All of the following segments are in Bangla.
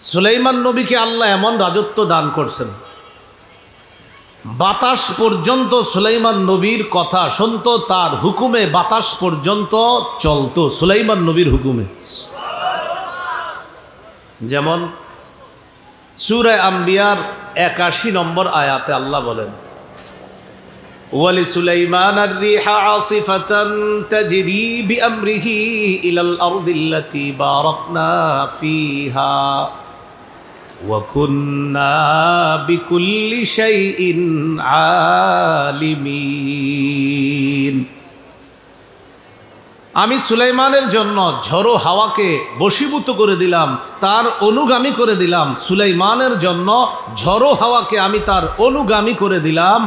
সুলাইমান নবীকে আল্লাহ এমন রাজত্ব দান করছেন, বাতাস পর্যন্ত সুলাইমান নবীর কথা শুনতো, তার হুকুমে বাতাস পর্যন্ত চলতো সুলাইমান নবীর হুকুমে। যেমন সূরা আম্বিয়ার ৮১ নম্বর আয়াতে আল্লাহ বলেন, ওয়ালি সুলাইমান আর-রিহা আসিফাতান তাজরি বিআমরিহি ইলাল আরদিল্লাতী বারাকনা ফিহা ওয়া কুন্না বিকুল্লি শাইইন আলিমিন। আমি সুলাইমানের জন্য ঝড়ো হাওয়াকে বশীভূত করে দিলাম, তার অনুগামী করে দিলাম। সুলাইমানের জন্য ঝড়ো হাওয়াকে আমি তার অনুগামী করে দিলাম।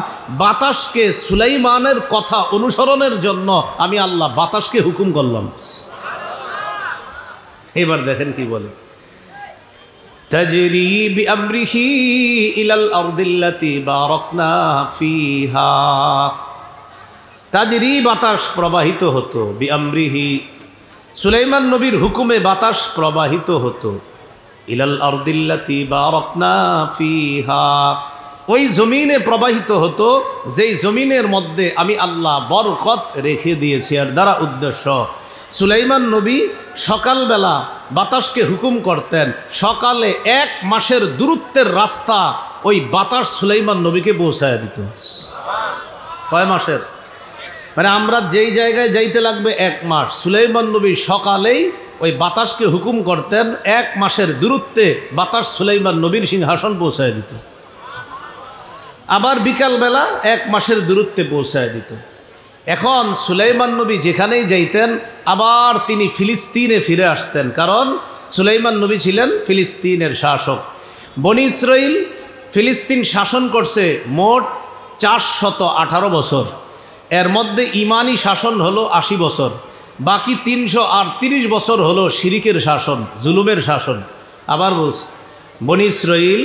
বাতাসকে সুলাইমানের কথা অনুসরণের জন্য আমি আল্লাহ বাতাসকে হুকুম করলাম। এবার দেখেন কি বলে, তাজরি বিআমরিহি ইলাল আরদিল্লাতী বারাকনা ফিহা। তাজরি বাতাস প্রবাহিত হতো, বিআমরিহি সুলাইমান নবীর হুকুমে বাতাস প্রবাহিত হতো, ইলাল আরদিল্লাতী বারাকনা ফিহা ওই জমিনে প্রবাহিত হতো যেই জমিনের মধ্যে আমি আল্লাহ বরকত রেখে দিয়েছি। আর দ্বারা উদ্দেশ্য, সুলাইমান নবী সকালবেলা বাতাসকে হুকুম করতেন, সকালে ১ মাসের দূরত্বের রাস্তা ওই বাতাস সুলাইমান নবীকে পৌঁছায় দিত। কয় মাসের? মানে আমরা যেই জায়গায় যাইতে লাগবে ১ মাস, সুলাইমান নবী সকালেই ওই বাতাসকে হুকুম করতেন, ১ মাসের দূরত্বে বাতাস সুলাইমান নবীর সিংহাসন পৌঁছায় দিত। আবার বিকালবেলা ১ মাসের দূরত্বে পৌঁছায় দিত। এখন সুলাইমান নবী যেখানেই যাইতেন আবার তিনি ফিলিস্তিনে ফিরে আসতেন, কারণ সুলাইমান নবী ছিলেন ফিলিস্তিনের শাসক। বনি ইসরাইল ফিলিস্তিন শাসন করছে মোট ৪১৮ বছর। এর মধ্যে ইমানি শাসন হলো ৮০ বছর, বাকি ৩৩৮ বছর হলো শিরিকের শাসন, জুলুমের শাসন। আবার বলছি, বনি ইসরাইল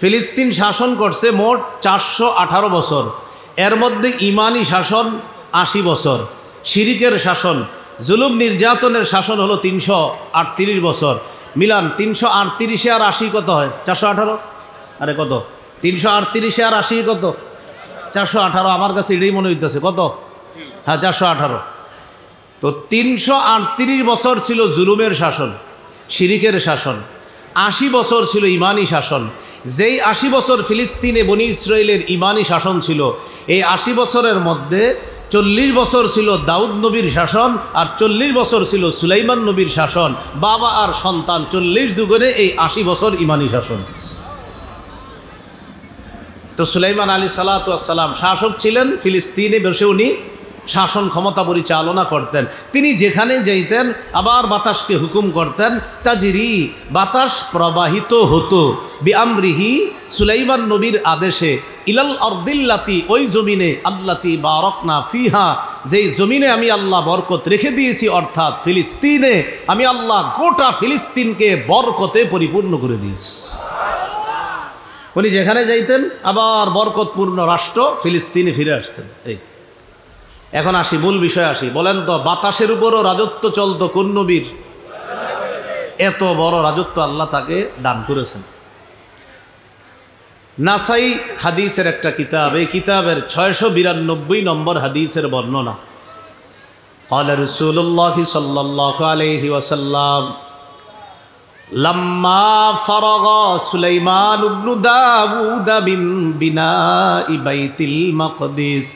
ফিলিস্তিন শাসন করছে মোট ৪১৮ বছর। এর মধ্যে ইমানি শাসন ৮০ বছর, শিরিকের শাসন, জুলুম নির্যাতনের শাসন হলো ৩৩৮ বছর। মিলান ৩৩৮ আর ৮০ কত হয়? ৪১৮। আরে কত? ৩৩৮ আর ৮০ কত? ৪১৮। আমার কাছে এটাই মনে হইতেছে। কত? হ্যাঁ, ৪১৮। তো ৩৩৮ বছর ছিল জুলুমের শাসন, শিরিকের শাসন। ৮০ বছর ছিল ইমানি শাসন। যেই ৮০ বছর ফিলিস্তিনে বনি ইসরাইলের ইমানি শাসন ছিল, এই ৮০ বছরের মধ্যে ৪০ বছর ছিল দাউদ নবীর শাসন, আর ৪০ বছর ছিল সুলাইমান নবীর শাসন। বাবা আর সন্তান ৪০ দুগুণে এই ৮০ বছর ইমানি শাসন। তো সুলাইমান আলী সালাতু ওয়াস সালাম শাসক ছিলেন, ফিলিস্তিনে বসে উনি শাসন ক্ষমতা পরিচালনা করতেন। তিনি যেখানে যাইতেন আবার বাতাসকে হুকুম করতেন, তাজরি বাতাস প্রবাহিত হতো, বিআমরিহি সুলাইমান নবীর আদেশে, ইলাল আরদিল্লাতি ওই জমিনে, আল্লাতি বারাকনা ফিহা যেই জমিনে আমি আল্লাহ বরকত রেখে দিয়েছি, অর্থাৎ ফিলিস্তিনে আমি আল্লাহ গোটা ফিলিস্তিনকে বরকতে পরিপূর্ণ করে দিয়েছি। উনি যেখানে যাইতেন আবার বরকতপূর্ণ রাষ্ট্র ফিলিস্তিনে ফিরে আসতেন। এই এখন আসি, মূল বিষয় আসি। বলেন তো, বাতাসের উপরও রাজত্ব চলতো কোন নবীর? এত বড় রাজত্ব আল্লাহ তাকে দান করেছেন। নাসাই হাদিসের একটা কিতাব, এই কিতাবের ৬৯২ নম্বর হাদিসের বর্ণনা। ক্বালা রাসূলুল্লাহ সাল্লাল্লাহু আলাইহি ওয়াসাল্লাম, লাম্মা ফারাগা সুলাইমান ইবনু দাউদ মিন বিনাই বাইতিল মাকদিস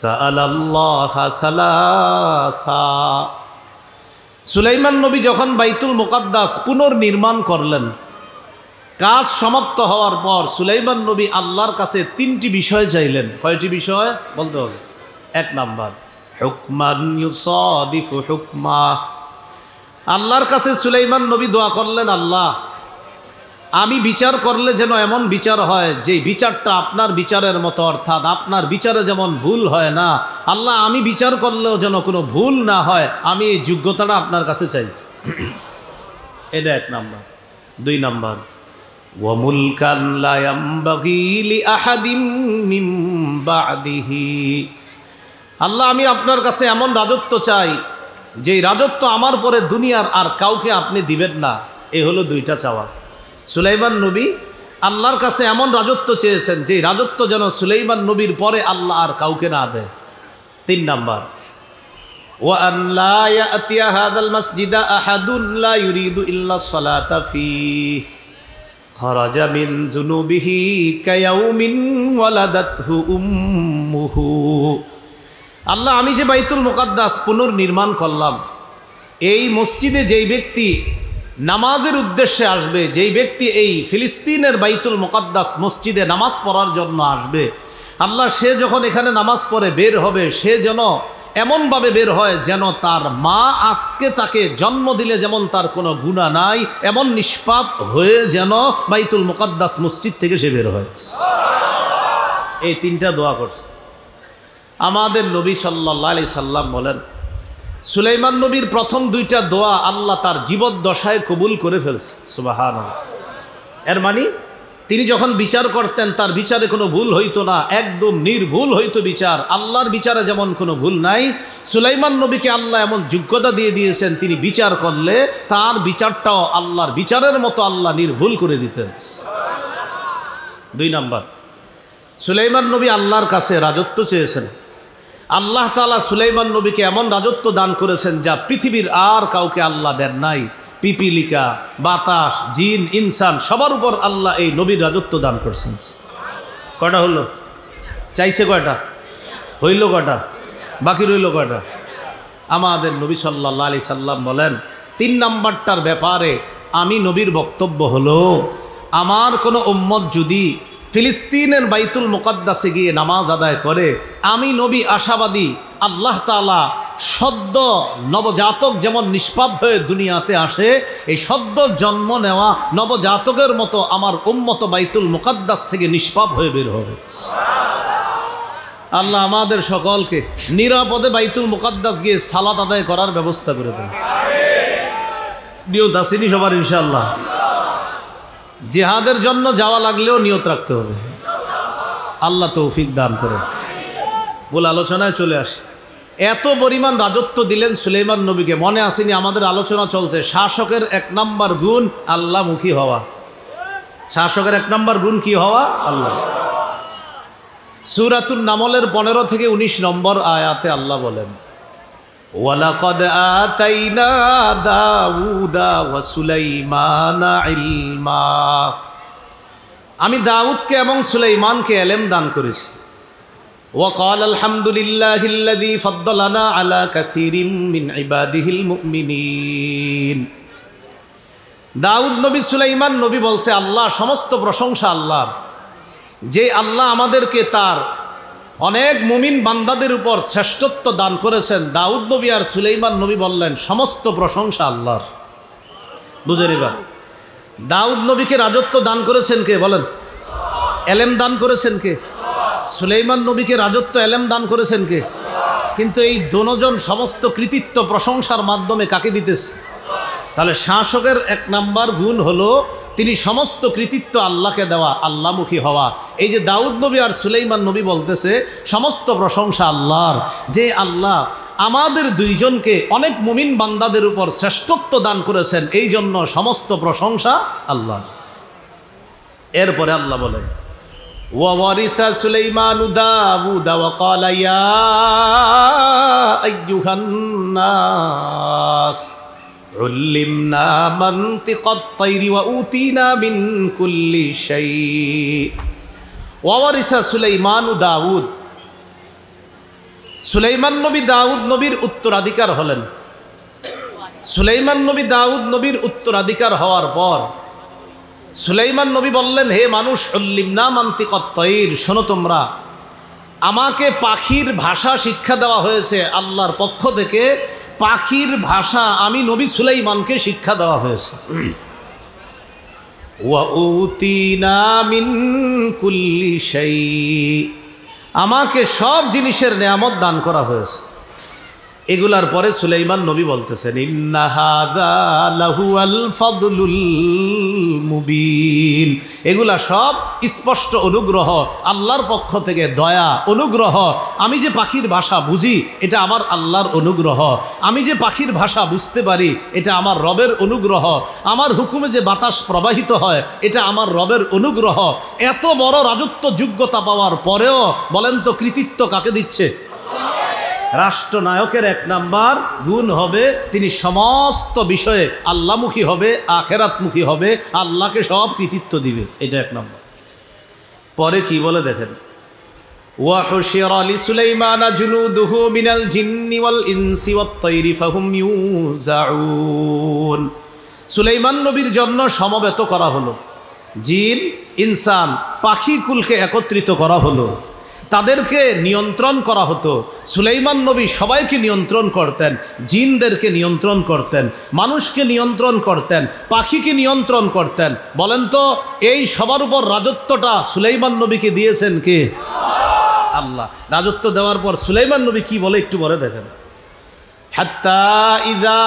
সাআলাল্লাহ সালাসা। সুলাইমান নবী যখন বাইতুল মুকাদ্দাস পুনর্নির্মাণ করলেন, কাজ সমাপ্ত হওয়ার পর সুলাইমান নবী আল্লাহর কাছে ৩টি বিষয় চাইলেন। কয়টি বিষয় বলতে হবে? ১ নাম্বার, হুকমান ইউসাদিফু হুকমা। আল্লাহর কাছে সুলাইমান নবী দোয়া করলেন, আল্লাহ আমি বিচার করলে যেন এমন বিচার হয় যে বিচারটা আপনার বিচারের মতো, অর্থাৎ আপনার বিচারে যেমন ভুল হয় না। আল্লাহ আমি বিচার করলেও যেন কোনো ভুল না হয়, আমি এই যোগ্যতাটা আপনার কাছে চাই। এটা ১ নাম্বার। ২ নাম্বার, ওয়া মুলকান লা ইয়ামবাগি লি আহাদিম মিন বা'দিহি। আল্লাহ আমি আপনার কাছে এমন রাজত্ব চাই যেই রাজত্ব আমার পরে দুনিয়ার আর কাউকে আপনি দিবেন না। এই হলো দুইটা চাওয়া। সুলাইমান নবী আল্লাহর কাছে এমন রাজত্ব চেয়েছেন যে রাজত্ব যেন সুলাইমান নবীর পরে আল্লাহ আর কাউকে না দেয়। 3 নাম্বার, وأن لا يأتي هذا المسجد أحد لا يريد إلا الصلاة فيه خرج من ذنوبه كيوم ولدته أمه। আল্লাহ, আমি যে বাইতুল মুকাদ্দাস পুনর্নির্মাণ করলাম, এই মসজিদে যেই ব্যক্তি নামাজের উদ্দেশ্যে আসবে, যেই ব্যক্তি এই ফিলিস্তিনের বাইতুল মুকাদ্দাস মসজিদে নামাজ পড়ার জন্য আসবে, আল্লাহ সে যখন এখানে নামাজ পড়ে বের হবে, সে যেন এমনভাবে বের হয় যেন তার মা আজকে তাকে জন্ম দিলে যেমন তার কোনো গুনাহ নাই, এমন নিষ্পাপ হয়ে যেন বাইতুল মুকাদ্দাস মসজিদ থেকে সে বের হয়। এই 3টা দোয়া করছে আমাদের নবী সাল্লাল্লাহু আলাইহি সাল্লাম। বলেন, সুলাইমান নবীর প্রথম 2টা দোয়া আল্লাহ তার জীবদ্দশায় কবুল করে ফেলছে। সুবহানাল্লাহ। এর মানে তিনি যখন বিচার করতেন তার বিচারে কোনো ভুল হইতো না, একদম নির্ভুল হইতো বিচার। আল্লাহর বিচারে যেমন কোনো ভুল নাই, সুলাইমান নবীকে আল্লাহ এমন যোগ্যতা দিয়ে দিয়েছেন, তিনি বিচার করলে তার বিচারটাও আল্লাহর বিচারের মতো আল্লাহ নির্ভুল করে দিতেন। 2 নাম্বার, সুলাইমান নবী আল্লাহর কাছে রাজত্ব চেয়েছেন। আল্লাহ তাআলা সুলাইমান নবীকে এমন রাজত্ব দান করেছেন যা পৃথিবীর আর কাউকে আল্লাহ দেন নাই। পিপিলিকা, বাতাস, জিন, ইনসান সবার উপর আল্লাহ এই নবীর রাজত্ব দান করছেন। কয়টা হলো? চাইছে কয়টা? হইল কয়টা? বাকি রইল কয়টা? আমাদের নবী সাল্লাল্লাহু আলাইহি সাল্লাম বলেন, 3 নাম্বারটার ব্যাপারে আমি নবীর বক্তব্য হলো, আমার কোনো উম্মত যদি ফিলিস্তিনের বাইতুল মুকাদ্দাসে গিয়ে নামাজ আদায় করে, আমি নবী আশাবাদী আল্লাহ তাআলা সদ্য নবজাতক যেমন নিষ্পাপ হয়ে দুনিয়াতে আসে, এই সদ্য জন্ম নেওয়া নবজাতকের মতো আমার উম্মত বাইতুল মুকাদ্দাস থেকে নিষ্পাপ হয়ে বের হবে। আল্লাহ আমাদের সকলকে নিরাপদে বাইতুল মুকাদ্দাস গিয়ে সালাত আদায় করার ব্যবস্থা করে দেন। নিয়ত আসেনি সবার ইনশাআল্লাহ? জিহাদের জন্য যাওয়া লাগলেও নিয়ত রাখতে হবে। আল্লাহ তৌফিক দান করেন। বলে আলোচনায় চলে আসে। এত পরিমাণ রাজত্ব দিলেন সুলাইমান নবীকে, মনে আসেনি? আমাদের আলোচনা চলছে শাসকের 1 নাম্বার গুণ আল্লাহমুখী হওয়া। শাসকের 1 নাম্বার গুণ কি হওয়া? আল্লাহ। সূরাতুন নামলের 15 থেকে 19 নম্বর আয়াতে আল্লাহ বলেন, ওয়ালাকাদ আতাইনা দাউদা ওয়া সুলাইমানা ইলমা। আমি দাউদকে এবং সুলাইমানকে ইলম দান করেছি। وقال الحمد لله الذي فضلنا على كثير من عباده المؤمنين। দাউদ নবী, সুলাইমান নবী বলছে, আল্লাহ সমস্ত প্রশংসা আল্লাহর, যে আল্লাহ আমাদেরকে তার অনেক মুমিন বান্দাদের উপর শ্রেষ্ঠত্ব দান করেছেন। দাউদ নবী আর সুলাইমান নবী বললেন সমস্ত প্রশংসা আল্লাহর। বুঝেন এবার? দাউদ নবীকে রাজত্ব দান করেছেন কে? বলেন। ইলম দান করেছেন কে? সুলাইমান নবীকে রাজত্ব ইলম দান করেছেন কে? কিন্তু এই দুজন সমস্ত কৃতিত্ব প্রশংসার মাধ্যমে কাকে দিতেছে? তাহলে শাসকের 1 নাম্বার গুণ হলো তিনি সমস্ত কৃতিত্ব আল্লাহকে দেওয়া, আল্লাহমুখী হওয়া। এই যে দাউদ নবী আর সুলাইমান নবী বলতেছে সমস্ত প্রশংসা আল্লাহর, যে আল্লাহ আমাদের 2 জনকে অনেক মুমিন বান্দাদের উপর শ্রেষ্ঠত্ব দান করেছেন, এই জন্য সমস্ত প্রশংসা আল্লাহ। এরপরে আল্লাহ বলেন, وورث سليمان داود وقال يا أيها الناس علمنا منطق الطير وأوتينا من كل شيء وورث سليمان داود। সুলাইমান নবী দাউদ নবীর উত্তরাধিকার হলেন। সুলাইমান নবী দাউদ নবীর উত্তরাধিকার হওয়ার পর সুলাইমান নবী বললেন, হে মানুষ, উল্লিমনা মান্তিকত তৈর, শোনো তোমরা, আমাকে পাখির ভাষা শিক্ষা দেওয়া হয়েছে আল্লাহর পক্ষ থেকে। পাখির ভাষা আমি নবী সুলাইমানকে শিক্ষা দেওয়া হয়েছে। ওয়া উতিনা মিন কুল্লি শাই, আমাকে সব জিনিসের নেয়ামত দান করা হয়েছে। এগুলার পরে সুলাইমান নবী বলতেছেন, ইন্না হাযা লাহুয়াল ফাদলুল মুবিন। এগুলা সব স্পষ্ট অনুগ্রহ, আল্লাহর পক্ষ থেকে দয়া, অনুগ্রহ। আমি যে পাখির ভাষা বুঝি, এটা আমার আল্লাহর অনুগ্রহ। আমি যে পাখির ভাষা বুঝতে পারি, এটা আমার রবের অনুগ্রহ। আমার হুকুমে যে বাতাস প্রবাহিত হয়, এটা আমার রবের অনুগ্রহ। এত বড় রাজত্ব যোগ্যতা পাওয়ার পরেও বলেন তো কৃতিত্ব কাকে দিচ্ছে? রাষ্ট্রনায়কের এক নাম্বার গুণ হবে তিনি সমস্ত বিষয়ে আল্লাহমুখী হবে, আখেরাতমুখী হবে, আল্লাহকে সব কৃতিত্ব দিবে। এটা এক নাম্বার। পরে কি বলে দেখেন, ওয়াহুশিরা লিসুলাইমানা জুনুদুহু মিনাল জিন্নি ওয়াল ইনসি ওয়াত তায়রি ফাহুম ইউজাউন। সুলাইমান নবীর জন্য সমবেত করা হলো, জিন, ইনসান, পাখি কুলকে একত্রিত করা হলো, তাদেরকে নিয়ন্ত্রণ করা হতো। সুলাইমান নবী সবাইকে নিয়ন্ত্রণ করতেন, জিনদেরকে নিয়ন্ত্রণ করতেন, মানুষকে নিয়ন্ত্রণ করতেন, পাখিকে নিয়ন্ত্রণ করতেন। বলেন তো এই সবার উপর রাজত্বটা সুলাইমান নবীকে দিয়েছেন কে? আল্লাহ। রাজত্ব দেওয়ার পর সুলাইমান নবী কি বলে একটু পরে দেখেন, হাত্তা ইযা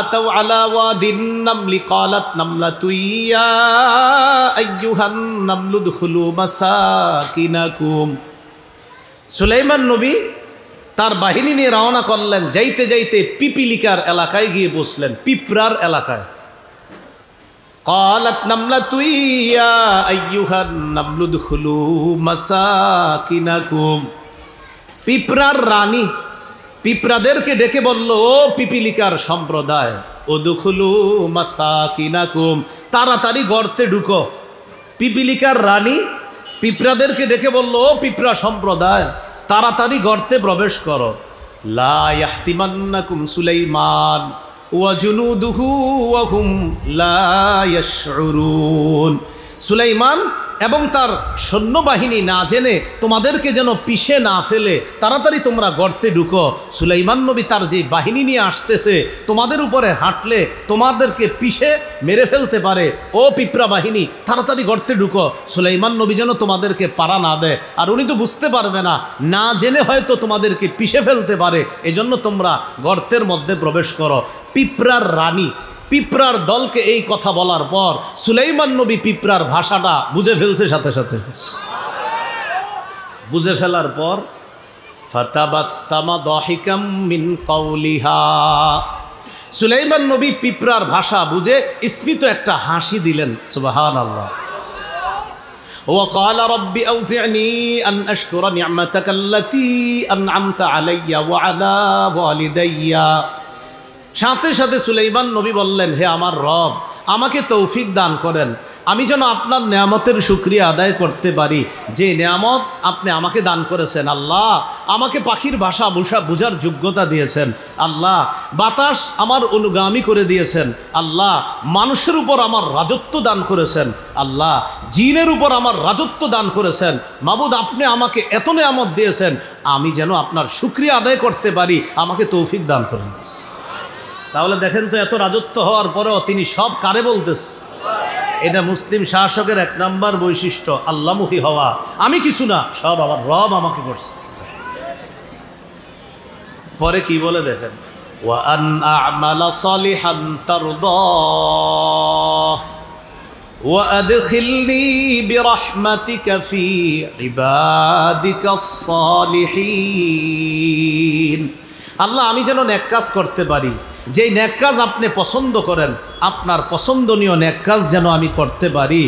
আতাউ আলা ওয়াদিন নামলি ক্বালাত নামলাতু ইয়া আইয়ুহান নামলু দুখুলু মাসাকিনাকুম। সুলাইমান নবী তার বাহিনী নিয়ে রওনা করলেন, যাইতে যাইতে পিপিলিকার এলাকায় গিয়ে বসলেন, পিঁপড়ার এলাকায়। ক্বালাত নামলাতু ইয়া আইয়ুহান নামলু দুখুলু মাসাকিনাকুম। পিঁপড়ার রানী পিঁপড়াদেরকে ডেকে বলল, ও পিপিলিকার সম্প্রদায়, উদখুলু মাসাকিনাকুম, তাড়াতাড়ি গর্তে ঢুকো। পিপিলিকার রানী পিঁপড়াদেরকে ডেকে বলল, ও পিঁপড়া সম্প্রদায়, তাড়াতাড়ি গর্তে প্রবেশ করো। লা ইয়াহতিমান্নাকুম সুলাইমান ওয়া জুনুদুহু ওয়া হুম লা ইয়াশউরুন। সুলাইমান এবং তার সৈন্যবাহিনী না জেনে তোমাদেরকে যেন পিষে না ফেলে, তাড়াতাড়ি তোমরা গর্তে ঢুকো। সুলাইমান নবী তার যে বাহিনী নিয়ে আসতেছে, তোমাদের উপরে হাঁটলে তোমাদেরকে পিষে মেরে ফেলতে পারে। ও পিঁপড়া বাহিনী, তাড়াতাড়ি গর্তে ঢুকো, সুলাইমান নবী যেন তোমাদেরকে পারা না দেয়। আর উনি তো বুঝতে পারবে না, না জেনে হয়তো তোমাদেরকে পিষে ফেলতে পারে, এজন্য তোমরা গর্তের মধ্যে প্রবেশ করো। পিঁপড়ার রানী পিঁপড়ার দলকে এই কথা বলার পর সুলাইমান নবী পিঁপড়ার ভাষাটা বুঝে ফেলছে, সাথে সাথে বুঝে ফেলার পর ফাতাবাসসামা দাহিকাম মিন কাওলিহা। সুলাইমান নবী পিঁপড়ার ভাষা বুঝে স্ফীত একটা হাসি দিলেন। সুবহানাল্লাহ। ওয়া ক্বালা রাব্বি আউজি'নি আন আশকুরা নি'মাতাকা আল্লাতী আন'আমতা আলাইয়া ওয়া আলা ওয়ালিদাইয়া। সাথে সাথে সুলাইমান নবী বললেন, হে আমার রব, আমাকে তৌফিক দান করেন, আমি যেন আপনার নেয়ামতের শুকরিয়া আদায় করতে পারি, যে নেয়ামত আপনি আমাকে দান করেছেন। আল্লাহ, আমাকে পাখির ভাষা বুঝার যোগ্যতা দিয়েছেন। আল্লাহ, বাতাস আমার অনুগামী করে দিয়েছেন। আল্লাহ, মানুষের উপর আমার রাজত্ব দান করেছেন। আল্লাহ, জিনের উপর আমার রাজত্ব দান করেছেন। মাবুদ, আপনি আমাকে এত নেয়ামত দিয়েছেন, আমি যেন আপনার শুকরিয়া আদায় করতে পারি, আমাকে তৌফিক দান করেন। তাহলে দেখেন তো, এত রাজত্ব হওয়ার পরেও তিনি সব কারে বলতেছে? এটা মুসলিম শাসকের এক নাম্বার বৈশিষ্ট্য, আল্লাহমুখী হওয়া। আমি কিছু না, সব আমার রব আমাকে করছে। পরে কি বলে দেখেন, ওয়া আন আ'মালা সালিহান তারদাহ ওয়া আদখিলনি বিরহমাতিকা ফি ইবাদিকাস সালিহিন। আল্লাহ, আমি যেন নেক কাজ করতে পারি, যেই নেক কাজ আপনি পছন্দ করেন, আপনার পছন্দনীয় নেক কাজ যেন আমি করতে পারি,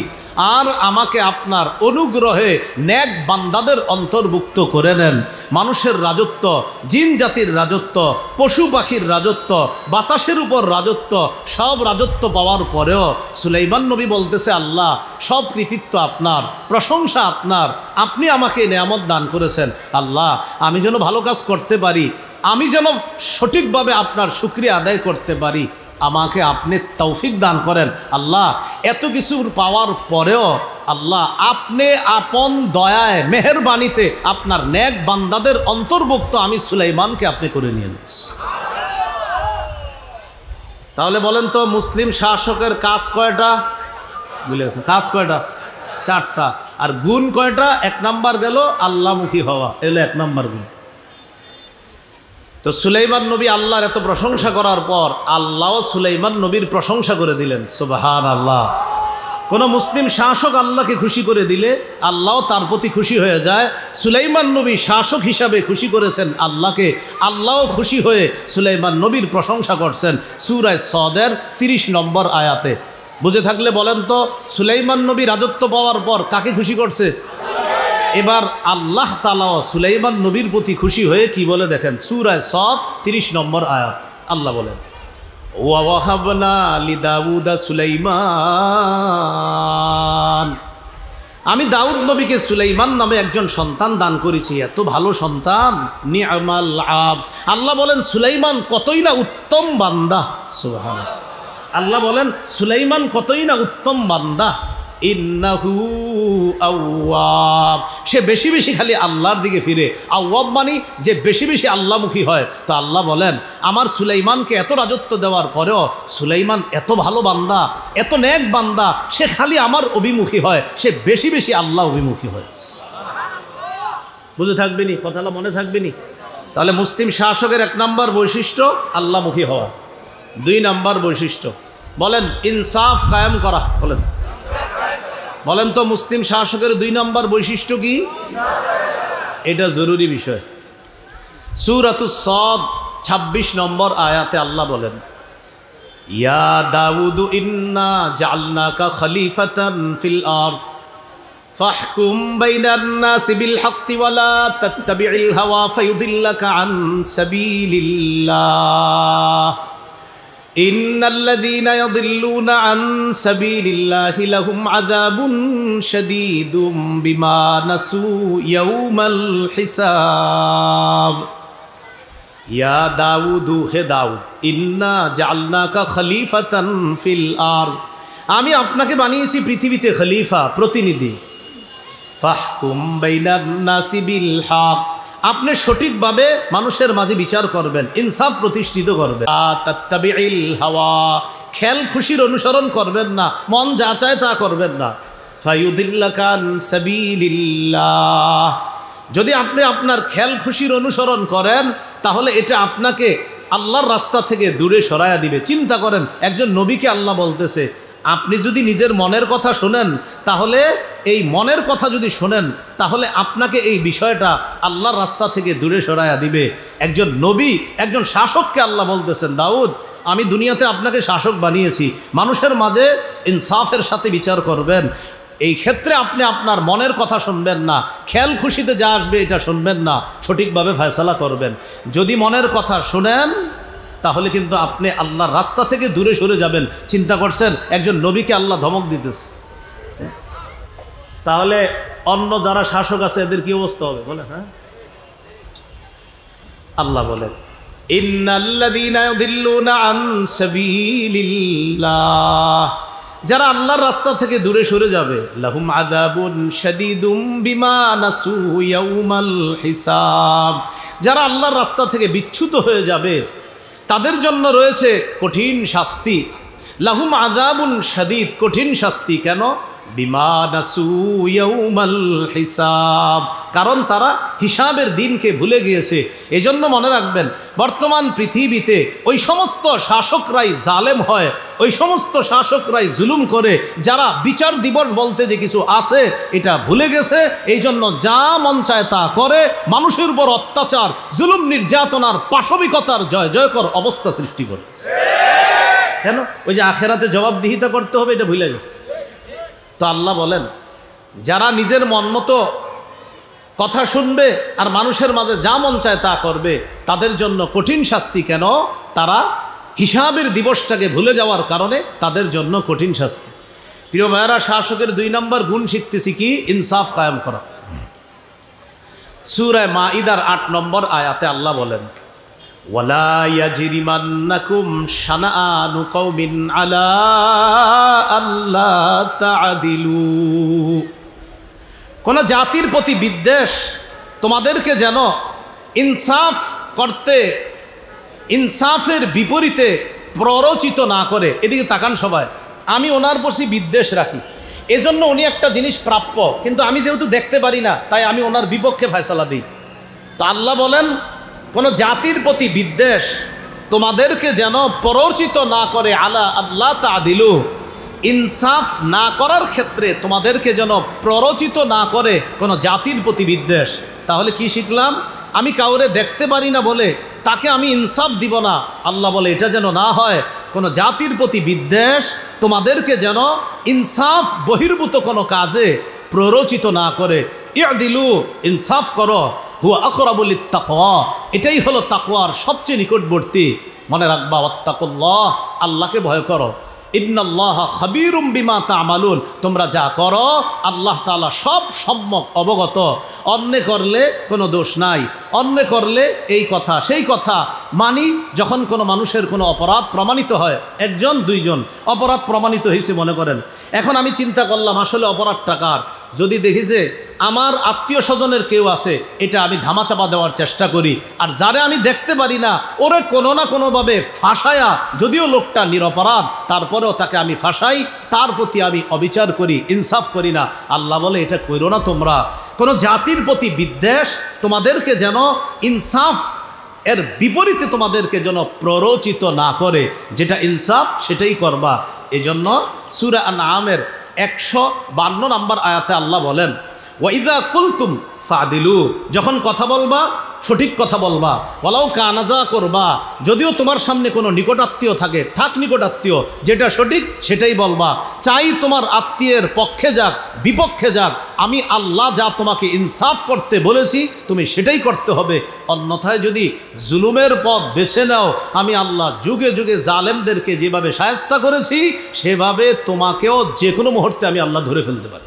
আর আমাকে আপনার অনুগ্রহে নেক বান্দাদের অন্তর্ভুক্ত করে নেন। মানুষের রাজত্ব, জিন জাতির রাজত্ব, পশু পাখির রাজত্ব, বাতাসের উপর রাজত্ব, সব রাজত্ব পাওয়ার পরেও সুলাইমান নবী বলতেছে, আল্লাহ, সব কৃতিত্ব আপনার, প্রশংসা আপনার, আপনি আমাকে নেয়ামত দান করেছেন। আল্লাহ, আমি যেন ভালো কাজ করতে পারি, আমি যেন সঠিকভাবে আপনার শুকরিয়া আদায় করতে পারি, আমাকে আপনি তৌফিক দান করেন। আল্লাহ, এত কিছুর পাওয়ার পরেও আল্লাহ, আপনি আপন দয়ায়, মেহেরবানিতে আপনার নেক বান্দাদের অন্তর্ভুক্ত আমি সুলাইমানকে আপনি করে নিয়ে নিয়েছি। তাহলে বলেন তো, মুসলিম শাসকের কাজ কয়টা? বুঝলে গেছেন, কাজ কয়টা? চারটা। আর গুণ কয়টা? এক নাম্বার গেল আল্লাহমুখী হওয়া, এলো এক নাম্বার গুণ। তো সুলাইমান নবী আল্লাহর এত প্রশংসা করার পর আল্লাহ সুলাইমান নবীর প্রশংসা করে দিলেন। সুবহানাল্লাহ। কোন মুসলিম শাসক আল্লাহকে খুশি করে দিলে আল্লাহ তার প্রতি খুশি হয়ে যায়। সুলাইমান নবী শাসক হিসাবে খুশি করেছেন আল্লাহকে, আল্লাহও খুশি হয়ে সুলাইমান নবীর প্রশংসা করছেন সূরা সদের 30 নম্বর আয়াতে। বুঝে থাকলে বলেন তো, সুলাইমান নবী রাজত্ব পাওয়ার পর কাকে খুশি করছে? এবার আল্লাহ তাআলাও সুলাইমান নবীর প্রতি খুশি হয়ে কি বলে দেখেন, সূরা সদ 30 নম্বর আয়াত। আল্লাহ বলেন, ওয়া ওয়াহাবনা লিদাউদা সুলাইমান, আমি দাউদ নবীকে সুলাইমান নামে একজন সন্তান দান করেছি। এত ভালো সন্তান, নি'মাল আব। আল্লাহ বলেন সুলাইমান কতই না উত্তম বান্দা। সুবহানাল্লাহ। আল্লাহ বলেন সুলাইমান কতই না উত্তম বান্দা। ইন্নাহু আওয়াব, সে বেশি বেশি খালি আল্লাহর দিকে ফিরে। আওয়াব মানে যে বেশি বেশি আল্লাহমুখী হয়। তো আল্লাহ বলেন আমার সুলাইমানকে এত রাজত্ব দেওয়ার পরেও সুলাইমান এত ভালো বান্দা, এত নেক বান্দা, সে খালি আমার অভিমুখী হয়, সে বেশি বেশি আল্লাহ অভিমুখী হয়। বুঝে থাকবেনি কথাটা, মনে থাকবেনি? তাহলে মুসলিম শাসকের 1 নম্বর বৈশিষ্ট্য আল্লাহমুখী হওয়া। 2 নম্বর বৈশিষ্ট্য বলেন ইনসাফ কায়েম করা। বলেন তো মুসলিম শাসকের 2 নম্বর বৈশিষ্ট্য কি? এটা জরুরি বিষয়। সূরাতুস সদ 26 নম্বর আয়াতে আল্লাহ বলেন, ইয়া দাউদু ইন্না জাআলনাকা খলিফাতান ফিল আরদ ফাহকুম বাইনান নাসি বিল হাক্কি ওয়া লা তাত্তাবি'ল হাওয়া ফায়ুদিল্লাকা আন সাবিলিল্লাহ ইন্নাল্লাযীনা ইয়াদিল্লুনা আন সাবিলিল্লাহি লাহুম আযাবুন শাদীদুম বিমা নাসু ইয়াউমাল হিসাব। ইয়া দাউদু, হে দাউদ, ইন্না জাআলনাকা খলিফাতান ফিল আরদ, আমি আপনাকে বানিয়েছি পৃথিবীতে খলিফা, প্রতিনিধি। ফাহকুম বাইনান নাসি বিল হক, আপনি সঠিকভাবে মানুষের মাঝে বিচার করবেন, ইনসাফ প্রতিষ্ঠিত করবেন। তাত্তাবি'ল হাওয়া, খেল খুশির অনুসরণ করবেন না, মন যা চায় তা করবেন না। ফায়ুদিল্লাকা আন সাবিলিল্লাহ, যদি আপনি আপনার খেল খুশির অনুসরণ করেন তাহলে এটা আপনাকে আল্লাহর রাস্তা থেকে দূরে সরায়া দিবে। চিন্তা করেন, একজন নবীকে আল্লাহ বলতেছে আপনি যদি নিজের মনের কথা শোনেন, তাহলে এই মনের কথা যদি শোনেন তাহলে আপনাকে এই বিষয়টা আল্লাহর রাস্তা থেকে দূরে সরায়া দিবে। একজন নবী, একজন শাসককে আল্লাহ বলতেছেন, দাউদ আমি দুনিয়াতে আপনাকে শাসক বানিয়েছি, মানুষের মাঝে ইনসাফের সাথে বিচার করবেন। এই ক্ষেত্রে আপনি আপনার মনের কথা শুনবেন না, খেয়াল খুশিতে যা আসবে এটা শুনবেন না, সঠিকভাবে ফয়সালা করবেন। যদি মনের কথা শুনেন তাহলে কিন্তু আপনি আল্লাহর রাস্তা থেকে দূরে সরে যাবেন। চিন্তা করছেন, একজন নবীকে আল্লাহ ধমক দিতেছে, তাহলে অন্য যারা শাসক আছে এদের কি অবস্থা হবে বলে? হ্যাঁ, আল্লাহ বলেন ইন্নাল্লাযীনা ইয়াদিল্লুনা আন সাবিলিল্লাহ, যারা আল্লাহর রাস্তা থেকে দূরে সরে যাবে, লাহুম আযাবুন শাদীদুম বিমা নাসু ইয়াউমাল হিসাব, যারা আল্লাহর রাস্তা থেকে বিচ্যুত হয়ে যাবে তাদের জন্য রয়েছে কঠিন শাস্তি। লাহুম আযাবুন শাদীদ, কঠিন শাস্তি। কেন? বিমা নাসু ইয়াউমাল হিসাব, কারণ তারা হিসাবের দিনকে ভুলে গিয়েছে। এজন্য মনে রাখবেন, বর্তমান পৃথিবীতে ওই সমস্ত শাসকরাই জালেম হয়, ওই সমস্ত শাসকরাই জুলুম করে, যারা বিচার দিবস বলতে যে কিছু আছে এটা ভুলে গেছে। এই জন্য যা মন চায় তা করে, মানুষের উপর অত্যাচার, জুলুম, নির্যাতনার, পাশবিকতার জয় জয়কর অবস্থা সৃষ্টি করেছে। কেন? ওই যে আখেরাতে জবাবদিহিতা করতে হবে, এটা ভুলে গেছে। তো আল্লাহ বলেন, যারা নিজের মন মতো কথা শুনবে আর মানুষের মাঝে যা মন চায় তা করবে, তাদের জন্য কঠিন শাস্তি। কেন? তারা হিসাবের দিবসটাকে ভুলে যাওয়ার কারণে তাদের জন্য কঠিন শাস্তি। প্রিয় ভাইয়েরা, শাসকের 2 নম্বর গুণ শিখতেছি কি? ইনসাফ কায়েম করা। সূরা মাঈদার 8 নম্বর আয়াতে আল্লাহ বলেন, ওয়ালা ইয়াজরিমান্নাকুম শানাআনু কওমিন আলা আল্লা তা'দিলু, কোন জাতির প্রতি বিদ্বেষ তোমাদেরকে যেন ইনসাফ করতে, ইনসাফের বিপরীতে প্ররোচিত না করে। এদিকে তাকান সবাই, আমি ওনার প্রতি বিদ্বেষ রাখি, এজন্য উনি একটা জিনিস প্রাপ্য, কিন্তু আমি যেহেতু দেখতে পারি না তাই আমি ওনার বিপক্ষে ফয়সালা দিই। তো আল্লাহ বলেন, কোন জাতির প্রতি বিদ্বেষ তোমাদেরকে যেন প্ররোচিত না করে, আলা আল্লাহ তা'দিলু, ইনসাফ না করার ক্ষেত্রে তোমাদেরকে যেন প্ররোচিত না করে কোনো জাতির প্রতি বিদ্বেষ। তাহলে কি শিখলাম? আমি কাউরে দেখতে পারি না বলে তাকে আমি ইনসাফ দিব না। আল্লাহ বলে এটা যেন না হয়, কোনো জাতির প্রতি বিদ্বেষ তোমাদেরকে যেন ইনসাফ বহির্ভূত কোনো কাজে প্ররোচিত না করে। ইয়দিলু, ইনসাফ করো, হুয়া আকরাবু লিত্তাকওয়া, এটাই হলো তাকওয়ার সবচেয়ে নিকটবর্তী। মনে রাখবা, ওয়াত্তাকুল্লাহ, আল্লাহকে ভয় করো। ইন্নাল্লাহা খাবীরুম বিমা তা'মালুন, তোমরা যা করো আল্লাহ তাআলা সব সম্যক অবগত। অন্যায় করলে কোনো দোষ নাই, অন্যায় করলে এই কথা সেই কথা মানি। যখন কোনো মানুষের কোনো অপরাধ প্রমাণিত হয়, একজন দুইজন অপরাধ প্রমাণিত হয়েছে মনে করেন, এখন আমি চিন্তা করলাম আসলে অপরাধটা কার। যদি দেখি যে আমার আত্মীয় স্বজনের কেউ আছে, এটা আমি ধামাচাপা দেওয়ার চেষ্টা করি। আর যারে আমি দেখতে পারি না, ওরে কোনো না কোনোভাবে ফাঁসায়া, যদিও লোকটা নিরপরাধ তারপরেও তাকে আমি ফাঁসাই, তার প্রতি আমি অবিচার করি, ইনসাফ করি না। আল্লাহ বলে এটা কইরো না তোমরা। কোনো জাতির প্রতি বিদ্বেষ তোমাদেরকে যেন ইনসাফ এর বিপরীতে তোমাদেরকে যেন প্ররোচিত না করে, যেটা ইনসাফ সেটাই করবা। এজন্য সূরা আনআমের 152 নম্বর আয়াতে আল্লাহ বলেন, ওয়াইদা কুলতুম ফাদিলু, যখন কথা বলবা সঠিক কথা বলবা। ওয়ালাউ কানাজা করবা, যদিও তোমার সামনে কোনো নিকটাত্মীয় থাকে, থাক নিকটাত্মীয়, যেটা সঠিক সেটাই বলবা। চাই তোমার আত্মীয়ের পক্ষে যাক বিপক্ষে যাক, আমি আল্লাহ যা তোমাকে ইনসাফ করতে বলেছি তুমি সেটাই করতে হবে। অন্যথায় যদি জুলুমের পথ বেছে নাও, আমি আল্লাহ যুগে যুগে জালেমদেরকে যেভাবে শায়েস্তা করেছি সেভাবে তোমাকেও যে কোনো মুহূর্তে আমি আল্লাহ ধরে ফেলতে পারি।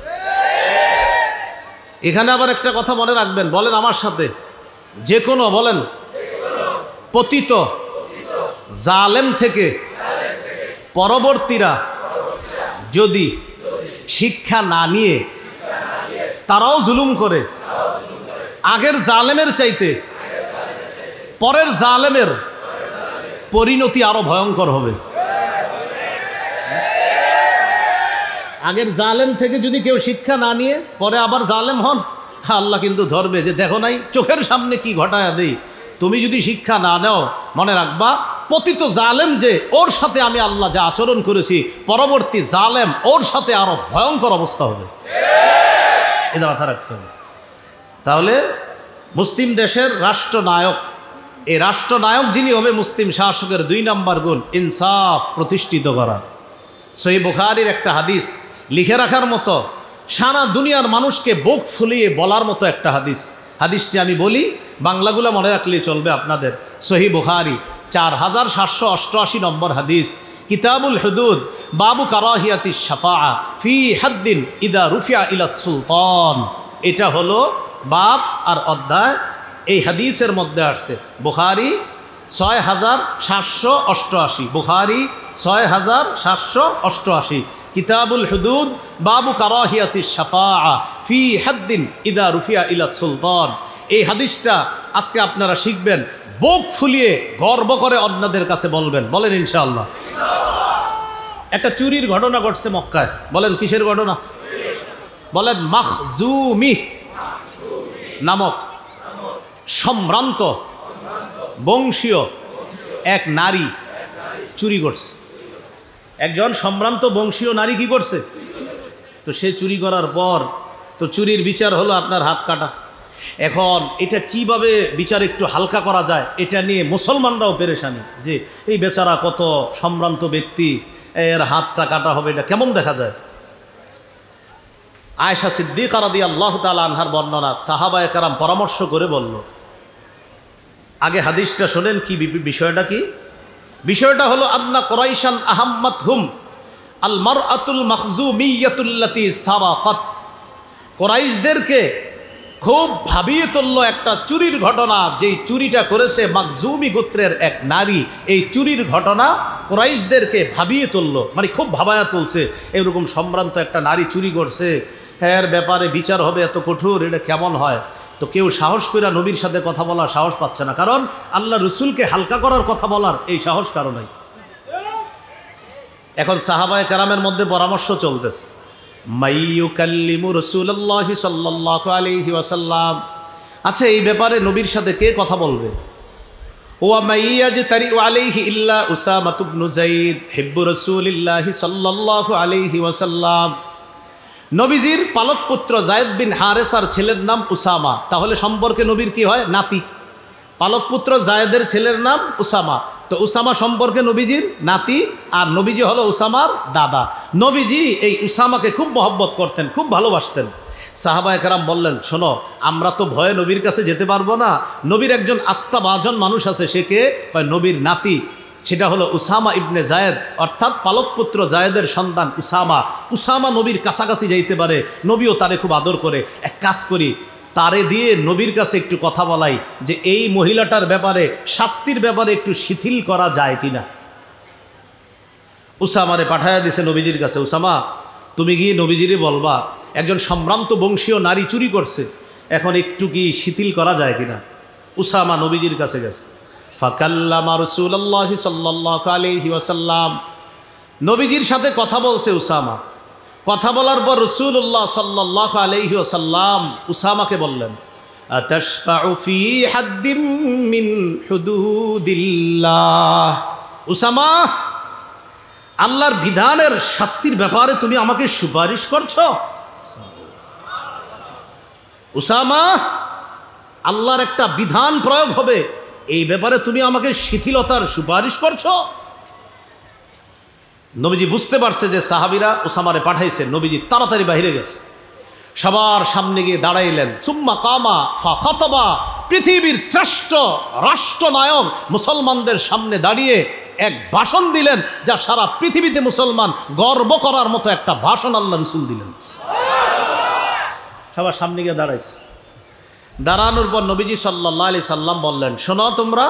এখানে আবার একটা কথা মনে রাখবেন, বলেন আমার সাথে, যে কোনো বলেন, পতিত জালেম থেকে পরবর্তীরা যদি শিক্ষা না নিয়ে তারাও জুলুম করে, আগের জালেমের চাইতে পরের জালেমের পরিণতি আরো ভয়ঙ্কর হবে। আগের জালেম থেকে যদি কেউ শিক্ষা না নিয়ে পরে আবার জালেম হন, আল্লাহ কিন্তু ধরবে যে দেখো নাই চোখের সামনে কি ঘটায়া দেই। তুমি যদি শিক্ষা না নাও, মনে রাখবা পতিত জালেম যে ওর সাথে আমি আল্লাহ যা আচরণ করেছি, পরবর্তী জালেম ওর সাথে আরো ভয়ঙ্কর অবস্থা হবে। এটা মাথা রাখতে হবে। তাহলে মুসলিম দেশের রাষ্ট্রনায়ক, এই রাষ্ট্রনায়ক যিনি হবে, মুসলিম শাসকের 2 নম্বর গুণ ইনসাফ প্রতিষ্ঠিত করা। সহিহ বুখারীর একটা হাদিস লিখে রাখার মতো, সারা দুনিয়ার মানুষকে বুক ফুলিয়ে বলার মতো একটা হাদিস। হাদিসটি আমি বলি, বাংলাগুলো মনে রাখলেই চলবে আপনাদের। সহিহ বুখারী 4788 নম্বর হাদিস, কিতাবুল হুদুদ, বাবু কারাহিয়াতি শাফাআ ফি হাদ্দিন ইদা রুফিয়া ইলা সুলতান। এটা হলো বাব আর অধ্যায়। এই হাদিসের মধ্যে আসছে বুখারী 6788, বুখারী 6788, কিতাবুল হুদুদ, বাবু কারাহিয়াতি শাফাআ ফি হাদ্দিন ইদা রুফিয়া ইলা সুলতান। এই হাদিসটা আজকে আপনারা শিখবেন, বুক ফুলিয়ে গর্ব করে অন্যদের কাছে বলবেন। বলেন ইনশাআল্লাহ। একটা চুরির ঘটনা ঘটছে মক্কায়। বলেন কিসের ঘটনা? বলেন মাখজুমি নামক সম্ভ্রান্ত বংশীয় এক নারী চুরি করছে। একজন সম্ভ্রান্ত বংশীয় নারী কি করছে? তো সে চুরি করার পর তো চুরির বিচার হলো আপনার হাত কাটা। এখন এটা কিভাবে বিচার একটু হালকা করা যায়, এটা নিয়ে মুসলমানরাও পেরেশানি, যে এই বেচারা কত সম্ভ্রান্ত ব্যক্তি, এর হাতটা কাটা হবে, এটা কেমন দেখা যায়। আয়েশা সিদ্দিকা রাদিয়াল্লাহু তাআলা আনহার বর্ণনা, সাহাবায়ে কেরাম পরামর্শ করে বলল, আগে হাদিসটা শোনেন কি বিষয়টা কি। বিষয়টা হলো আন্না কুরাইশান আহাম্মাতহুম আল মারআতুল মাখজুমিয়াতুল্লাতী সারাকাত। কুরাইশদেরকে খুব ভাবিয়ে তুলল একটা চুরির ঘটনা, যেই চুরিটা করেছে মাখজুমি গোত্রের এক নারী। এই চুরির ঘটনা কুরাইশদেরকে ভাবিয়ে তুলল, মানে খুব ভাবায়া তুলছে। এরকম সম্ভ্রান্ত একটা নারী চুরি করছে, এর ব্যাপারে বিচার হবে এত কঠোর, এটা কেমন হয়। তো কেউ সাহস করে নবীর সাথে কথা বলার সাহস পাচ্ছে না, কারণ আল্লাহ রসুলকে হালকা করার কথা বলার এই সাহস কারো নাই। এখন সাহাবায়ে কেরামের মধ্যে পরামর্শ চলতেছে, মাইয়ুকাল্লিমু রাসূলুল্লাহি সাল্লাল্লাহু আলাইহি ওয়াসাল্লাম, আচ্ছা এই ব্যাপারে নবীর সাথে কে কথা বলবে? ওয়া মাইয়াজতারি আলাইহি ইল্লা উসামা ইবনে যায়েদ হিব্বু রাসূলিল্লাহি সাল্লাল্লাহু আলাইহি ওয়াসাল্লাম। নবীজির পালক পুত্র যায়েদ বিন হারেসার ছেলের নাম উসামা, তাহলে সম্পর্কে নবীর কি হয়? নাতি। পালক পুত্র যায়েদের ছেলের নাম উসামা, তো উসামা সম্পর্কে নবীজির নাতি, আর নবীজি হলো উসামার দাদা। নবীজি এই উসামাকে খুব মহব্বত করতেন, খুব ভালোবাসতেন। সাহাবায়ে কেরাম বললেন, শোনো, আমরা তো ভয়ে নবীর কাছে যেতে পারবো না, নবীর একজন আস্থাভাজন মানুষ আছে, সে কে? নবীর নাতি, সেটা হলো উসামা ইবনে যায়েদ, অর্থাৎ পালক পুত্র যায়েদের সন্তান উসামা। উসামা নবীর কাছাকাছি যাইতে পারে, নবীও তারে খুব আদর করে। এক কাজ করি, তারে দিয়ে নবীর কাছে একটু কথা বলাই যে এই মহিলাটার ব্যাপারে, শাস্তির ব্যাপারে একটু শিথিল করা যায় কিনা। উসামারে পাঠায়া দিছে নবীজির কাছে, উসামা তুমি গিয়ে নবীজিরে বলবা একজন সম্ভ্রান্ত বংশীয় নারী চুরি করছে, এখন একটু কি শিথিল করা যায় কিনা। উসামা নবীজির কাছে গেছে। ফাকাল্লামা রাসূলুল্লাহি সাল্লাল্লাহু আলাইহি ওয়াসাল্লাম, নবীজির সাথে কথা বলছে উসামা। কথা বলার পর রাসূলুল্লাহ সাল্লাল্লাহু আলাইহি ওয়াসাল্লাম উসামাকে বললেন, আতাশফাউ ফি হাদ্দিম মিন হুদুদিল্লাহ। উসামা, আল্লাহর বিধানের শাস্তির ব্যাপারে তুমি আমাকে সুপারিশ করছো? উসামা, আল্লাহর একটা বিধান প্রয়োগ হবে, এই ব্যাপারে তুমি আমাকে শিথিলতার সুপারিশ করছো? নবীজি বুঝতে পারছে যে সাহাবীরা উসামারে পাঠাইছে, নবীজি তাড়াতাড়ি বাইরে গেছে, সবার সামনে গিয়ে দাঁড়াইলেন। সুম্মা কামা ফাখাতাবা, পৃথিবীর শ্রেষ্ঠ রাষ্ট্রনায়ক মুসলমানদের সামনে দাঁড়িয়ে এক ভাষণ দিলেন, যা সারা পৃথিবীতে মুসলমান গর্ব করার মতো একটা ভাষণ আল্লাহ রাসূল দিলেন। সবার সামনে গিয়ে দাঁড়াইছে। দাঁড়ানোর পর নবীজি সাল্লাল্লাহু আলাইহি সাল্লাম বললেন, শোনো তোমরা,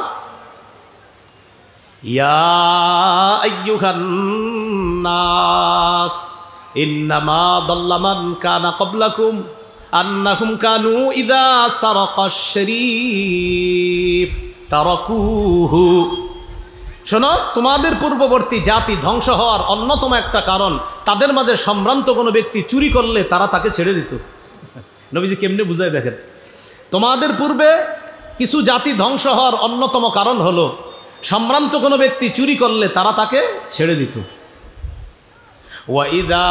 ইয়া আইয়ুহান নাস ইন্নামা দাল্লা মান কানা ক্বাবলাকুম আন্নাহুম কানু ইযা সারাকাশ শরীফ তারাকুহু। শোনো, তোমাদের পূর্ববর্তী জাতি ধ্বংস হওয়ার অন্যতম একটা কারণ, তাদের মাঝে সম্ভ্রান্ত কোনো ব্যক্তি চুরি করলে তারা তাকে ছেড়ে দিত। নবীজি কেমনে বুঝায় দেখেন, তোমাদের পূর্বে কিছু জাতি ধ্বংস হওয়ার অন্যতম কারণ হলো সম্ভ্রান্ত কোনো ব্যক্তি চুরি করলে তারা তাকে ছেড়ে দিত। ওয়াইদা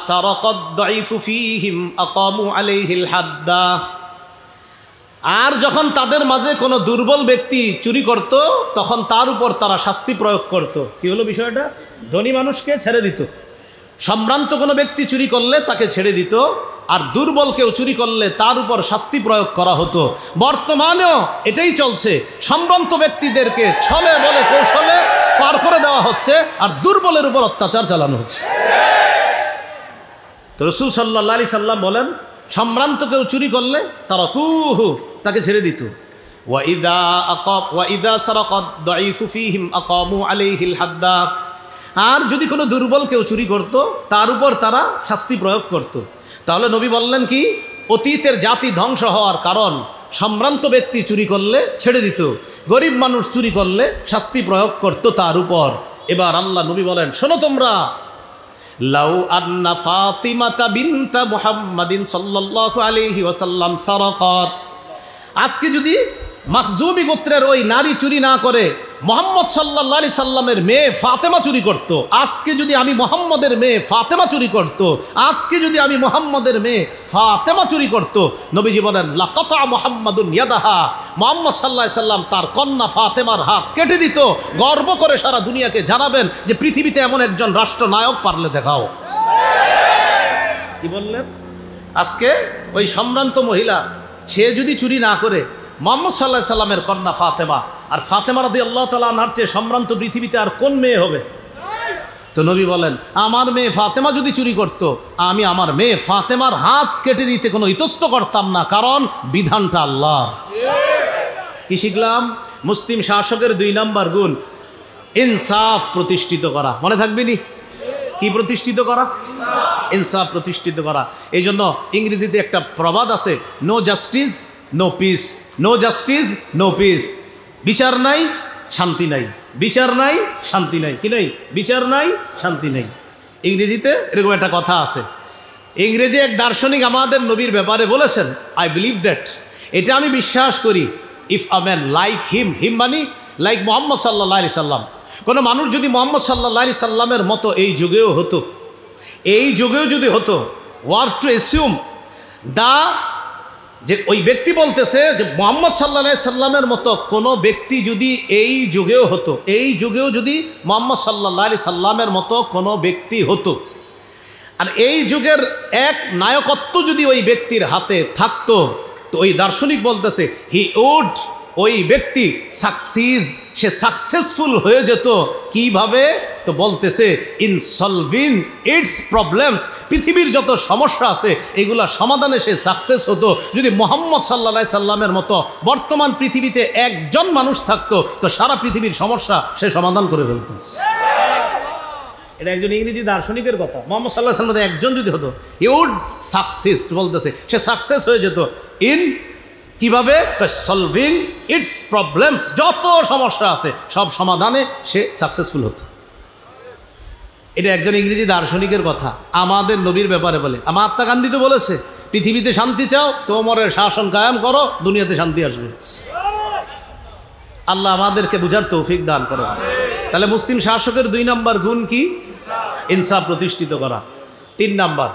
সারাকাদ দাইফু ফীহিম আকামু আলাইহিল হাদ্দা, আর যখন তাদের মাঝে কোনো দুর্বল ব্যক্তি চুরি করত তখন তার উপর তারা শাস্তি প্রয়োগ করত। কি হলো বিষয়টা? ধনী মানুষকে ছেড়ে দিত, সম্ভ্রান্ত কোনো ব্যক্তি চুরি করলে তাকে ছেড়ে দিত, আর দুর্বল কেউ চুরি করলে তার উপর শাস্তি প্রয়োগ করা হতো। বর্তমানেও এটাই চলছে, সম্ভ্রান্ত ব্যক্তিদেরকে ছলে বলে কৌশলে পার করে দেওয়া হচ্ছে, আর দুর্বলের উপর অত্যাচার চালানো হচ্ছে। তো রাসূল সাল্লাল্লাহু আলাইহি সাল্লাম বলেন, সম্ভ্রান্ত কেউ চুরি করলে তারাকুহু, তাকে ছেড়ে দিত। ওয়াইদা সারাকাদ দাইফু ফীহিম আকামু আলাইহিল হাদ্দা, আর যদি কোনো দুর্বল কেউ চুরি করত তার উপর তারা শাস্তি প্রয়োগ করত। তাহলে নবী বললেন কি, অতীতের জাতি ধ্বংস হওয়ার কারণ সম্ভ্রান্ত ব্যক্তি চুরি করলে ছেড়ে দিত, গরিব মানুষ চুরি করলে শাস্তি প্রয়োগ করত তার উপর। এবার আল্লাহ নবী বলেন, শোনো তোমরা, লাউ আন্না ফাতিমাতা বিনতা মুহাম্মাদিন সাল্লাল্লাহু আলাইহি ওয়াসাল্লাম সারাকাত, আজকে যদি মাখজুমি গোত্রের ওই নারী চুরি না করে মুহাম্মদ সাল্লাল্লাহু আলাইহি সাল্লামের মেয়ে ফাতেমা চুরি করত, আজকে যদি আমি মুহাম্মদের মেয়ে ফাতেমা চুরি করত, আজকে যদি আমি মুহাম্মদের মেয়ে ফাতেমা চুরি করত, নবীজি বলেন লাকাতা মুহাম্মাদুন ইয়াদাহা, মুহাম্মদ সাল্লাল্লাহু আলাইহি সাল্লাম তার কন্যা ফাতেমার হাত কেটে দিত, গর্ব করে সারা দুনিয়াকে জানাবেন যে পৃথিবীতে এমন একজন রাষ্ট্রনায়ক পারলে দেখাও। কি বললেন? আজকে ওই সম্ভ্রান্ত মহিলা সে যদি চুরি না করে, মুহাম্মদ সাল্লাল্লাহু আলাইহি সাল্লামের কন্যা ফাতেমা, আর ফাতেমা রাদিয়াল্লাহু তাআলা আনহার চেয়ে সম্ভ্রান্ত পৃথিবীতে আর কোন মেয়ে হবে? তো নবী বলেন, আমার মেয়ে ফাতেমা যদি চুরি করত, আমি আমার মেয়ে ফাতেমার হাত কেটে দিতে কোনো ইতস্ত করতাম না, কারণ বিধানটা আল্লাহর। কি শিখলাম? মুসলিম শাসকের 2 নম্বর গুণ ইনসাফ প্রতিষ্ঠিত করা। মনে থাকবে নি? কি প্রতিষ্ঠিত করা? ইনসাফ প্রতিষ্ঠিত করা। এই জন্য ইংরেজিতে একটা প্রবাদ আছে, no justice no peace, no justice no peace. বিচার নাই শান্তি নাই, বিচার নাই শান্তি নাই। কি নাই? বিচার নাই শান্তি নাই। ইংরেজিতে এরকম একটা কথা আছে। ইংরেজি এক দার্শনিক আমাদের নবীর ব্যাপারে বলেছেন, আই বিলিভ দ্যাট, এটা আমি বিশ্বাস করি, if a man like him, him মানে লাইক মোহাম্মদ সাল্লাল্লাহু আলাইহি সাল্লাম। কোনো মানুষ যদি মোহাম্মদ সাল্লাল্লাহু আলাইহি সাল্লামের মতো এই যুগেও হতো, এই যুগেও যদি হতো, ওয়ার টু অ্যাসিউম দা, যে ওই ব্যক্তি বলতেছে যে মোহাম্মদ সাল্লাল্লাহু আলাইহি সাল্লামের মতো কোনো ব্যক্তি যদি এই যুগেও হতো, এই যুগেও যদি মোহাম্মদ সাল্লাল্লাহু আলাইহি সাল্লামের মতো কোনো ব্যক্তি হতো, আর এই যুগের এক নায়কত্ব যদি ওই ব্যক্তির হাতে থাকতো, তো ওই দার্শনিক বলতেছে হি উড, ওই ব্যক্তি সে সাকসেসফুল হয়ে যেত। কিভাবে? তো বলতেছে ইন সলভিং ইটস প্রবলেমস, পৃথিবীর যত সমস্যা আছে এগুলা সমাধানে সে সাকসেস হতো। যদি মোহাম্মদ সাল্লাল্লাহু আলাইহি সাল্লামের মতো বর্তমান পৃথিবীতে একজন মানুষ থাকতো, তো সারা পৃথিবীর সমস্যা সে সমাধান করে ফেলত। এটা একজন ইংরেজি দার্শনিকের কথা। মোহাম্মদ সাল্লাল্লাহু আলাইহি সাল্লামের একজন যদি হতো, হি উড সাকসেস, বলতেছে সে সাকসেস হয়ে যেত। ইন কিভাবে? সলভিং ইটস প্রবলেমস, যত সমস্যা আছে সব সমাধানে সে সাকসেসফুল হতো। এটা একজন ইংরেজি দার্শনিকের কথা, আমাদের নবীর ব্যাপারে বলে। মহাত্মা গান্ধী তো বলেছে, পৃথিবীতে শান্তি চাও তো ওমরের শাসন কায়েম করো, দুনিয়াতে শান্তি আসবে। আল্লাহ আমাদেরকে বুঝার তৌফিক দান করো। তাহলে মুসলিম শাসকের 2 নম্বর গুণ কি? ইনসাফ প্রতিষ্ঠিত করা। 3 নম্বর,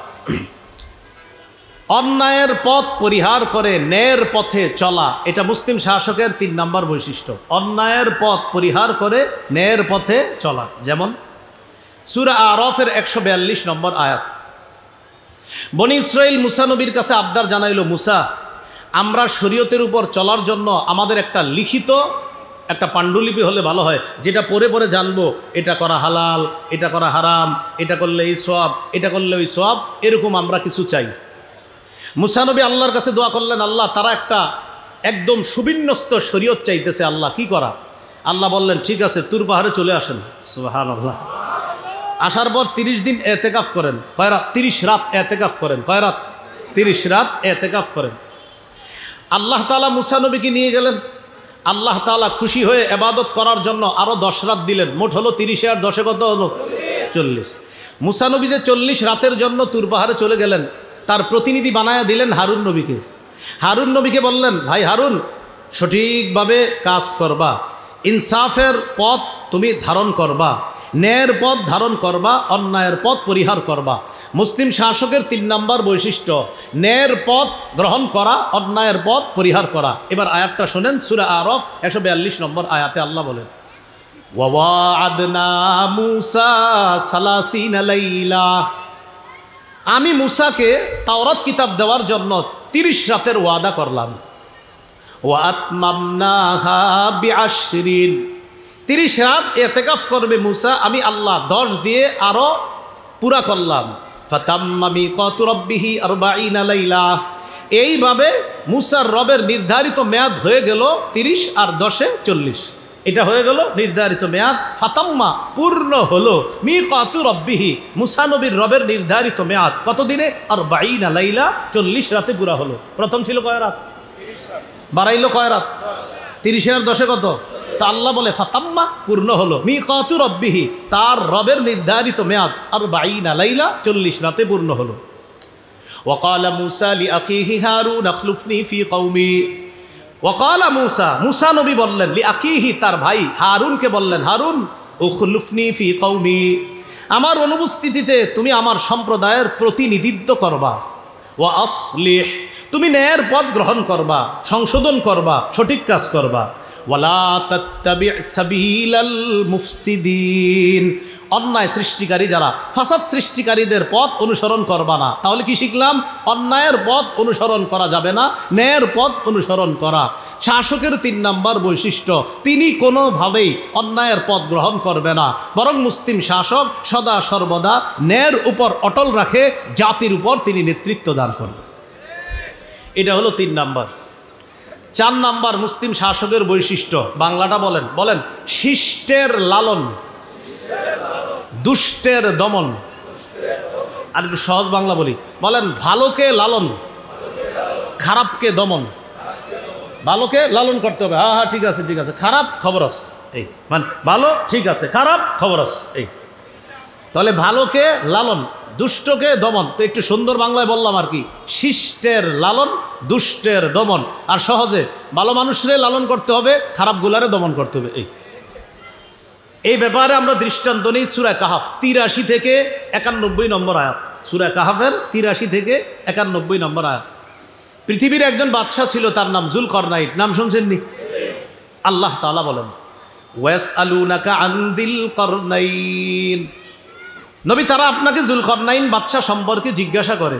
অন্যায়ের পথ পরিহার করে ন্যায়ের পথে চলা। এটা মুসলিম শাসকের 3 নম্বর বৈশিষ্ট্য, অন্যায়ের পথ পরিহার করে ন্যায়ের পথে চলা। যেমন সূরা আরাফের 142 নম্বর আয়াত, বনি ইসরাইল মুসা নবীর কাছে আবদার জানাইল, মুসা আমরা শরীয়তের উপর চলার জন্য আমাদের একটা লিখিত একটা পাণ্ডুলিপি হলে ভালো হয়, যেটা পরে পরে জানবো এটা করা হালাল, এটা করা হারাম, এটা করলে এই সওয়াব, এটা করলে ওই সওয়াব, এরকম আমরা কিছু চাই। মুসা নবী আল্লাহর কাছে দোয়া করলেন, আল্লাহ তারা একটা একদম সুবিন্যস্ত শরীয়ত চাইতেছে, আল্লাহ কি করা? আল্লাহ বললেন ঠিক আছে, তুর পাহাড়ে চলে আসেন। সুবহানাল্লাহ। আসার পর 30 দিন এতেকাফ করেন। কয় রাত? 30 রাত এতেকাফ করেন। কয় রাত? 30 রাত এতেকাফ করেন। আল্লাহ তাআলা মুসা নবীকে নিয়ে গেলেন। আল্লাহ তাআলা খুশি হয়ে ইবাদত করার জন্য আরো 10 রাত দিলেন। মোট হলো 30 আর 10 কত হলো? 40। মুসা নবী যে 40 রাতের জন্য তুর পাহাড়ে চলে গেলেন, তার প্রতিনিধি বানায়া দিলেন হারুন নবীকে। হারুন নবীকে বললেন, ভাই হারুন, সঠিকভাবে কাজ করবা, ইনসাফের পথ তুমি ধারণ করবা, ন্যায়ের পথ ধারণ করবা, অন্যায়ের পথ পরিহার করবা। মুসলিম শাসকের 3 নম্বর বৈশিষ্ট্য ন্যায়ের পথ গ্রহণ করা, অন্যায়ের পথ পরিহার করা। এবার আয়াতটা শোনেন, সূরা আরাফ 142 নম্বর আয়াতে আল্লাহ বলেন, ওয়া'আদনা মূসা 30 লাইলা, আমি মুসাকে তাওরাত কিতাব দেওয়ার জন্য 30 রাতের ওয়াদা করলাম। ওয়া আতমামনাহা বিআশরিন, 30 রাত ইতিকাফ করবে মুসা, আমি আল্লাহ 10 দিয়ে আরো পুরা করলাম। ফাতাম্মা মিকাতু রাব্বিহি 40 লাইলা, এইভাবে মুসার রবের নির্ধারিত মেয়াদ হয়ে গেল 30 আর 10 40। এটা হয়ে গেল নির্ধারিত মেয়াদ। ফাতাম্মা পূর্ণ হলো মিকাতু রাব্বিহি, মুসা নবীর রবের নির্ধারিত মেয়াদ কতদিনে? 40 লাইলা, 40 রাতে পুরা হলো। প্রথম ছিল কয় রাত? 30 রাত। বাড়াইলো কয় রাত? 30 আর 10 কত? তা আল্লাহ বলে ফাতাম্মা পূর্ণ হলো মিকাতু রাব্বিহি, তার রবের নির্ধারিত মেয়াদ 40 লাইলা, 40 রাতে পূর্ণ হলো। ওয়াকালা মুসা লিআখিহি হারুন আখলুফনি ফি কওমি, ওয়াকালা মুসা, মুসা নবী বললেন লিআখিহি, তার ভাই হারুনকে বললেন, হারুন উখলুফনি ফি কওমি, আমার অনুপস্থিতিতে তুমি আমার সম্প্রদায়ের প্রতিনিধিত্ব করবা। ওয়া আসলিহ, তুমি ন্যায়ের পথ গ্রহণ করবা, সংশোধন করবা, সঠিক কাজ করবা। ওয়ালা তাত্তাবি' সাবিলাল মুফসিদিন, অন্যায় সৃষ্টিকারী যারা, ফাসাদ সৃষ্টিকারীদের পথ অনুসরণ করবা না। তাহলে কি শিখলাম? অন্যায়ের পথ অনুসরণ করা যাবে না, ন্যায়ের পথ অনুসরণ করা। শাসকের 3 নম্বর বৈশিষ্ট্য, তিনি কোনোভাবেই অন্যায়ের পথ গ্রহণ করবে না, বরং মুসলিম শাসক সদা সর্বদা ন্যায়ের উপর অটল রাখে, জাতির উপর তিনি নেতৃত্ব দান করবেন। এটা হলো 3 নম্বর। 4 নম্বর মুসলিম শাসকের বৈশিষ্ট্য, বাংলাটা বলেন, বলেন শিষ্টের লালন, দুষ্টের দমন। আর একটু সহজ বাংলা বলি, বলেন ভালোকে লালন, খারাপকে দমন। ভালোকে লালন করতে হবে, হ্যাঁ হ্যাঁ ঠিক আছে ঠিক আছে, খারাপ খবরস, এই মানে ভালো ঠিক আছে, খারাপ খবরস, এই। তাহলে ভালোকে লালন, দুষ্টকে দমন। তো একটু সুন্দর বাংলায় বললাম আর কি, শিষ্টের লালন, দুষ্টের দমন। আর সহজে ভালো মানুষরে লালন করতে হবে, খারাপগুলারে দমন করতে হবে। এই ব্যাপারে আমরা দৃষ্টান্ত নিই সূরা কাহাফ ৮৩ থেকে ৯১ নম্বর আয়াত। সূরা কাহাফের ৮৩ থেকে ৯১ নম্বর আয়াত। পৃথিবীর একজন বাদশাহ ছিল, তার নাম যুলকরনাইন। নাম শুনছেননি? আল্লাহ তাআলা বলেন, ওয়াসআলুনাকা আন যিল করনাইন, নবী তারা আপনাকে যুলকরনাইন বাদশাহ সম্পর্কে জিজ্ঞাসা করে।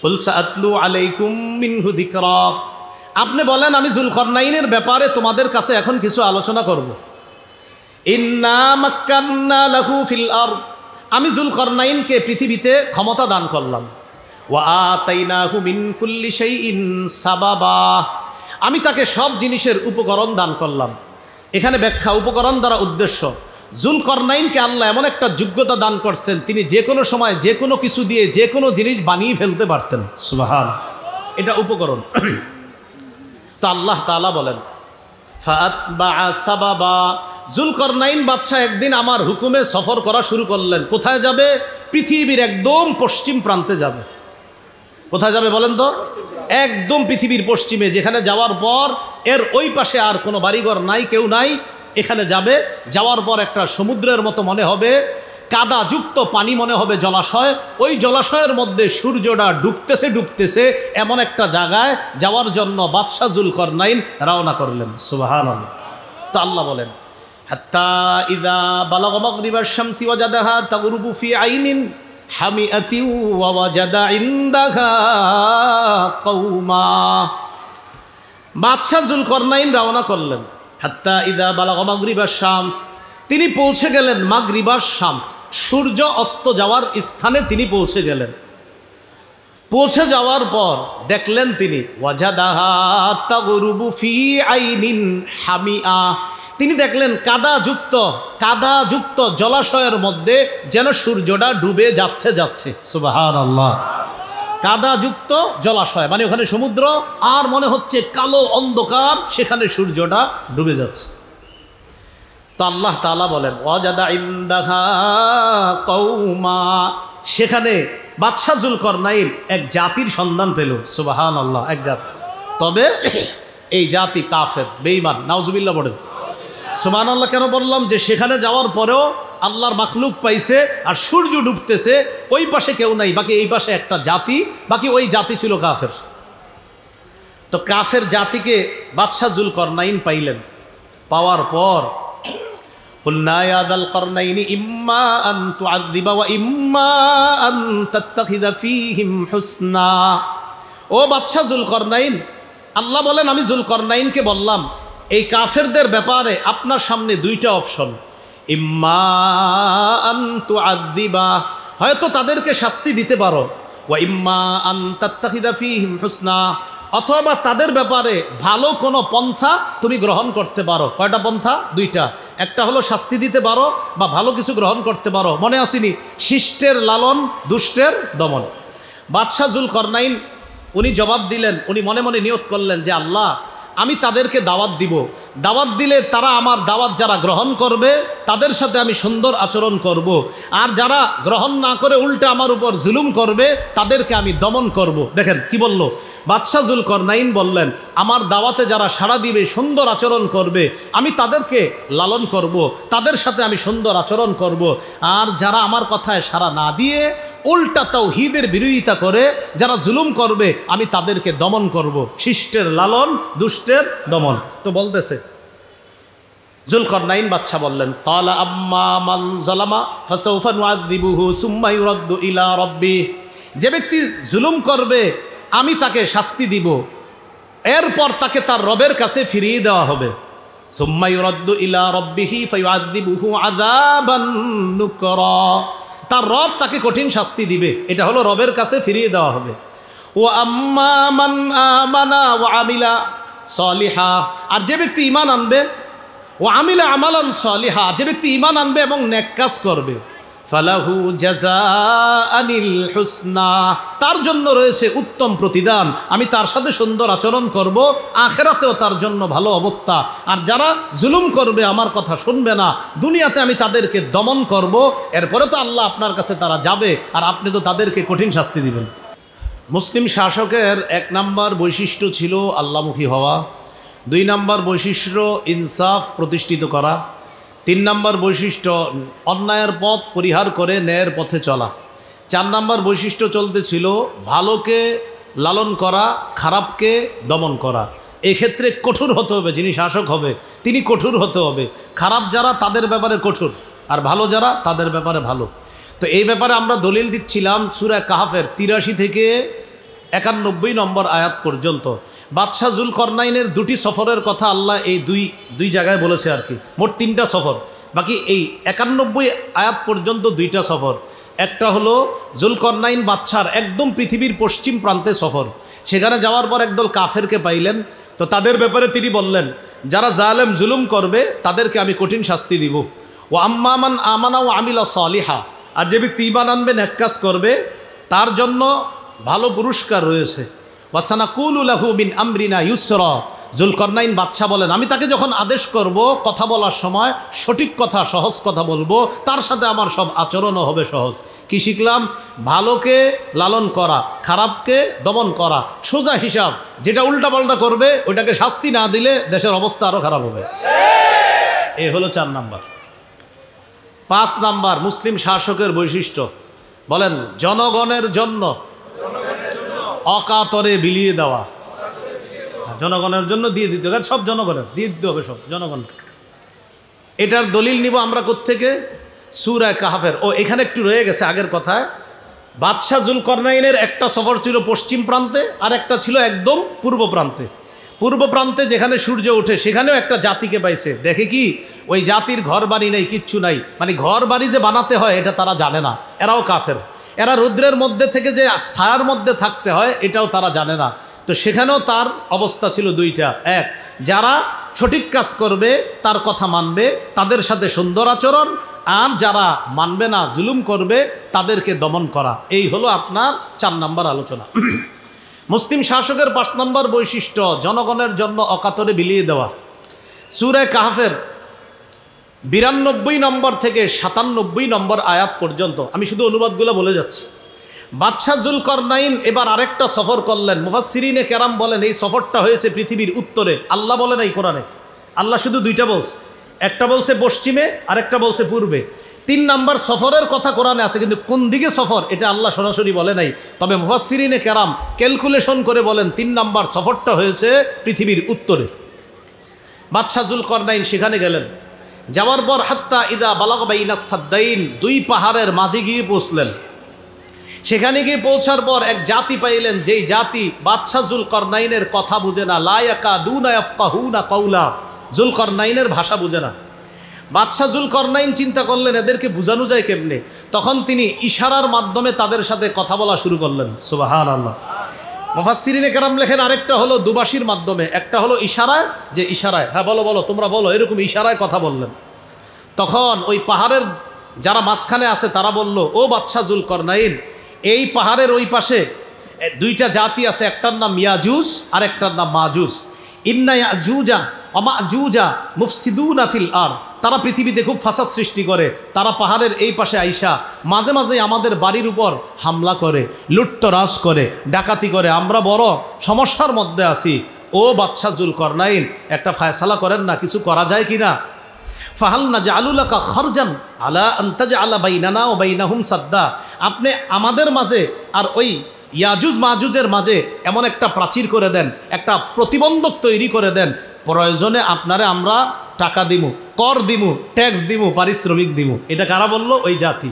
কুল সাআতলু আলাইকুম মিনহু যিকরা, আপনি বলেন আমি যুলকরনাইনের ব্যাপারে তোমাদের কাছে এখন কিছু আলোচনা করব। ইন্না মাক্কান্না লাহু ফিল আরদ, আমি যুলকরনাইনকে পৃথিবীতে ক্ষমতা দান করলাম। ওয়া আতাইনাহু মিন কুল্লি শাইইন সাবাবা, আমি তাকে সব জিনিসের উপকরণ দান করলাম। এখানে ব্যাখ্যা, উপকরণ দ্বারা উদ্দেশ্য, যুলকরনাইনকে আল্লাহ এমন একটা যোগ্যতা দান করছেন, তিনি যে কোনো সময় যে কোনো কিছু দিয়ে যে কোনো জিনিস বানিয়ে ফেলতে পারতেন। সুবহান, এটা উপকরণ। তো আল্লাহ তাআলা বলেন, ফাআতবাআ সাবাবা, যুলকরনাইন বাদশাহ একদিন আমার হুকুমে সফর করা শুরু করলেন। কোথায় যাবে? পৃথিবীর একদম পশ্চিম প্রান্তে যাবে। কোথায় যাবে বলেন তো? একদম পৃথিবীর পশ্চিমে, যেখানে যাওয়ার পর এর ওই পাশে আর কোনো বাড়িঘর নাই, কেউ নাই। এখানে যাবে, যাওয়ার পর একটা সমুদ্রের মতো মনে হবে, কাদাযুক্ত পানি মনে হবে, জলাশয়। ওই জলাশয়ের মধ্যে সূর্যটা ডুবতেছে ডুবতেছে, এমন একটা জায়গায় যাওয়ার জন্য বাদশাহ যুলকরনাইন রওনা করলেন। সুবহানাল্লাহ। তো আল্লাহ বলেন, হাত্তা ইযা বালাগা মাগরিবাশ শামসি ওয়াজাদাহা তাগরুবু ফি আইনিন হামিআতি ওয়া ওয়াজাদা ইনদাহা কওমা, বাদশাহ যুলকরনাইন রওনা করলেন। হাত্তা ইযা বালাগা মাগরিবাশ শামস, তিনি পৌঁছে গেলেন মাগরিবাশ শামস, সূর্য অস্ত যাওয়ার স্থানে তিনি পৌঁছে গেলেন। পৌঁছে যাওয়ার পর দেখলেন তিনি, ওয়াজাদাহা তাগরুবু ফি আইনিন হামিআ, তিনি দেখলেন কাদাযুক্ত জলাশয়ের মধ্যে যেন সূর্যটা ডুবে যাচ্ছে যাচ্ছে। সুবহানাল্লাহ। কাদাযুক্ত জলাশয় মানে ওখানে সমুদ্র, আর মনে হচ্ছে কালো অন্ধকার, সেখানে সূর্যটা ডুবে যাচ্ছে। তো আল্লাহ তাআলা বলেন, ওয়াজাদা ইনদাহা কওমা, সেখানে বাদশাহ যুলকরনাইন এক জাতির সন্ধান পেল। সুবহানাল্লাহ, এক জাতি। তবে এই জাতি কাফের, বেঈমান। নাউজুবিল্লাহ বলেন। সুবহানাল্লাহ। কেন বললাম? যে সেখানে যাওয়ার পরেও আল্লাহর মাখলুক পাইছে, আর সূর্য ডুবতেছে, ওই পাশে কেউ নাই, বাকি এই পাশে একটা জাতি, বাকি ওই জাতি ছিল কাফের। তো কাফের জাতিকে বাদশাহ যুলকরনাইন পাইলেন। পাওয়ার পর কুলনা ইয়া যাল করনাইনি ইম্মা আন তুআযযিবা ওয়া ইম্মা আন তাত্তাখিযা ফীহিম হুসনা, ও বাদশাহ যুলকরনাইন, আল্লাহ বলেন আমি যুলকরনাইনকে বললাম এই কাফেরদের ব্যাপারে আপনার সামনে দুইটা অপশন, ইম্মা আন তুআযযিবা, হয়তো তাদেরকে শাস্তি দিতে পারো, ওয়া ইম্মা আন তাত্তাখিযা ফীহিম হুসনা, অথবা তাদের ব্যাপারে ভালো কোনো পন্থা তুমি গ্রহণ করতে পারো। কয়টা পন্থা? দুইটা। একটা হলো শাস্তি দিতে পারো বা ভালো কিছু গ্রহণ করতে পারো। মনে আসেনি? শিষ্টের লালন, দুষ্টের দমন। বাদশাহ যুলকরনাইন উনি জবাব দিলেন, উনি মনে মনে নিয়ত করলেন যে আল্লাহ, আমি তাদেরকে দাওয়াত দিব, দাওয়াত দিলে তারা আমার দাওয়াত যারা গ্রহণ করবে তাদের সাথে আমি সুন্দর আচরণ করব, আর যারা গ্রহণ না করে উল্টে আমার উপর জুলুম করবে তাদেরকে আমি দমন করব। দেখেন কি বলল বাদশাহ যুলকরনাইন, বললেন আমার দাওয়াতে যারা সাড়া দিবে, সুন্দর আচরণ করবে, আমি তাদেরকে লালন করব, তাদের সাথে আমি সুন্দর আচরণ করব, আর যারা আমার কথায় সাড়া না দিয়ে উল্টা তাওহীদের বিরোধিতা করে যারা জুলুম করবে আমি তাদেরকে দমন করব। শিষ্টের লালন, দুষ্টের দমন। তো বলতেছে যুলকরনাইন বাদশা বললেন, ক্বালা আম্মা মান যালামা ফাসাউফা নুআযযিবুহু সুম্মা ইউরাদ্দু ইলা রাব্বিহি, যে ব্যক্তি জুলুম করবে আমি তাকে শাস্তি দিব, এরপর তাকে তার রবের কাছে ফিরিয়ে দেওয়া হবে। সুম্মা ইউরাদ্দু ইলা রাব্বিহি ফায়ুআযযিবুহু আযাবান নুকরা, তার রব তাকে কঠিন শাস্তি দিবে। এটা হলো রবের কাছে ফিরিয়ে দেওয়া হবে। ওয়া আম্মা মান আমানা ওয়া আমিলা সলিহা, আর যে ব্যক্তি ঈমান আনবে, ওয়া আমিলা আমালান সলিহা, যে ব্যক্তি ঈমান আনবে এবং নেক কাজ করবে, ফালাহু জাযাআনিল হুসনা, তার জন্য রয়েছে উত্তম প্রতিদান, আমি তার সাথে সুন্দর আচরণ করব, আখিরাতেও তার জন্য ভালো অবস্থা। আর যারা জুলুম করবে, আমার কথা শুনবে না, দুনিয়াতে আমি তাদেরকে দমন করব, এরপরে তো আল্লাহ আপনার কাছে তারা যাবে, আর আপনি তো তাদেরকে কঠিন শাস্তি দিবেন। মুসলিম শাসকের 1 নম্বর বৈশিষ্ট্য ছিল আল্লাহমুখী হওয়া, 2 নম্বর বৈশিষ্ট্য ইনসাফ প্রতিষ্ঠিত করা, 3 নম্বর বৈশিষ্ট্য অন্যায়ের পথ পরিহার করে ন্যায়ের পথে চলা, 4 নম্বর বৈশিষ্ট্য চলতেছিল ভালোকে লালন করা, খারাপকে দমন করা। এক্ষেত্রে কঠোর হতে হবে, যিনি শাসক হবে তিনি কঠোর হতে হবে। খারাপ যারা তাদের ব্যাপারে কঠোর, আর ভালো যারা তাদের ব্যাপারে ভালো। তো এই ব্যাপারে আমরা দলিল দিচ্ছিলাম সূরা কাহফের 83 থেকে 91 নম্বর আয়াত পর্যন্ত। বাদশাহ জুলকরনাইনের 2টি সফরের কথা আল্লাহ এই দুই জায়গায় বলেছে আর কি, মোট 3টা সফর, বাকি এই 91 আয়াত পর্যন্ত 2টা সফর। একটা হলো জুলকরনাইন বাদশার একদম পৃথিবীর পশ্চিম প্রান্তে সফর, সেখানে যাওয়ার পর একদল কাফেরকে পাইলেন। তো তাদের ব্যাপারে তিনি বললেন, যারা জালেম জুলুম করবে তাদেরকে আমি কঠিন শাস্তি দিব। ও আম্মামান আমানা ও আমিলা সালিহা, আর যে ব্যক্তি ঈমান আনবে, নেক কাজ করবে, তার জন্য ভালো পুরস্কার রয়েছে। ওয়াসানাকুলু লাহু মিন আমরিনা ইউসরা, জুলকরনাইন বাদশাহ বলেন, আমি তাকে যখন আদেশ করব কথা বলার সময় সঠিক কথা, সহজ কথা বলবো, তার সাথে আমার সব আচরণও হবে সহজ। কি শিখলাম? ভালোকে লালন করা, খারাপকে দমন করা, সোজা হিসাব। যেটা উল্টাপাল্টা করবে ওইটাকে শাস্তি না দিলে দেশের অবস্থা আরও খারাপ হবে। এ হলো 4 নাম্বার। 5 নাম্বার মুসলিম শাসকের বৈশিষ্ট্য, বলেন জনগণের জন্য অকাতরে বিলিয়ে দেওয়া। জনগণের জন্য দিয়ে দিতে হবে, সব জনগণের দিয়ে দিতে হবে, সব জনগণ। এটার দলিল নিব আমরা কোত্থেকে? সূরা কাহফের। এখানে একটু রয়ে গেছে আগের কথায়। বাদশাহ জুলকরনাইনের একটা সফর ছিল পশ্চিম প্রান্তে, আর একটা ছিল একদম পূর্ব প্রান্তে। পূর্ব প্রান্তে যেখানে সূর্য ওঠে সেখানেও একটা জাতিকে পাইছে। দেখে কি ওই জাতির ঘর বাড়ি নেই, কিচ্ছু নাই, মানে ঘর বাড়ি যে বানাতে হয় এটা তারা জানে না, এরাও কাফের। এরা রৌদ্রের মধ্যে থেকে যে ছায়ার মধ্যে থাকতে হয় এটাও তারা জানে না। তো সেখানেও তার অবস্থা ছিল 2টা। এক, যারা সঠিক কাজ করবে তার কথা মানবে, তাদের সাথে সুন্দর আচরণ, আর যারা মানবে না, জুলুম করবে, তাদেরকে দমন করা। এই হলো আপনার 4 নম্বর আলোচনা। মুসলিম শাসকের 5 নম্বর বৈশিষ্ট্য জনগণের জন্য অকাতরে বিলিয়ে দেওয়া। সূরা কাহফের 92 নম্বর থেকে 97 নম্বর আয়াত পর্যন্ত আমি শুধু অনুবাদগুলো বলে যাচ্ছি। বাদশাহ জুলকরনাইন এবার আরেকটা সফর করলেন। মুফাসসিরিনে কেরাম বলেন এই সফরটা হয়েছে পৃথিবীর উত্তরে। আল্লাহ বলেন এই কোরআনে, আল্লাহ শুধু 2টা বলছে, একটা বলছে পশ্চিমে আর একটা বলছে পূর্বে। 3 নম্বর সফরের কথা কোরআনে আছে, কিন্তু কোন দিকে সফর এটা আল্লাহ সরাসরি বলে নাই। তবে মুফাসসিরিনে কেরাম ক্যালকুলেশন করে বলেন 3 নম্বর সফরটা হয়েছে পৃথিবীর উত্তরে। বাদশাহ জুলকরনাইন সেখানে গেলেন। যাওয়ার পর হাত্তা ইদা বালাগ বাইনাস সাদ্দাইন, 2 পাহাড়ের মাঝে গিয়ে পৌঁছলেন। সেখানে গিয়ে পৌঁছার পর এক জাতি পাইলেন, যেই জাতি বাদশাহ জুলকরনাইনের কথা বুঝে না। লা ইয়াকাদুনা ইয়াফকাহুনা কাওলা, জুলকরনাইনের ভাষা বুঝে না। বাদশাহ জুলকরনাইন চিন্তা করলেন এদেরকে বোঝানো যায় কেমনে। তখন তিনি ইশারার মাধ্যমে তাদের সাথে কথা বলা শুরু করলেন। সুবহানাল্লাহ। মুফাসসিরিনে কেরাম লেখেন আরেকটা হলো দুবাসীর মাধ্যমে, একটা হলো ইশারায়, যে ইশারায় হ্যাঁ বলো বলো তোমরা বলো, এরকম ইশারায় কথা বললেন। তখন ওই পাহাড়ের যারা মাঝখানে আছে তারা বলল, ও বাদশাহ জুলকরনাইন, এই পাহাড়ের ওই পাশে 2টা জাতি আছে, একটার নাম ইয়াজুজ আর একটার নাম মাজুজ। ইন্না ইয়াজুজা ওয়া মাজুজা মুফসিদুনা ফিল আরদ, তারা পৃথিবীতে খুব ফাসাদ সৃষ্টি করে। তারা পাহাড়ের এই পাশে আইসা মাঝে মাঝে আমাদের বাড়ির উপর হামলা করে, লুটতরাজ করে, ডাকাতি করে। আমরা বড় সমস্যার মধ্যে আছি। ও বাদশাহ জুলকরনাইন, একটা ফয়সালা করেন না, কিছু করা যায় কি না? ফাহাল নাজআলু লাকা খারজান আলা আন তাজআলা বাইনানা ওয়া বাইনাহুম সাদ্দা, আপনি আমাদের মাঝে আর ওই ইয়াজুজ মাজুজের মাঝে এমন একটা প্রাচীর করে দেন, একটা প্রতিবন্ধক তৈরি করে দেন, প্রয়োজনে আপনারে আমরা টাকা দিমু, কর দিমু, ট্যাক্স দিমু, পারিশ্রমিক দিমু। এটা কারা বলল? ওই জাতি।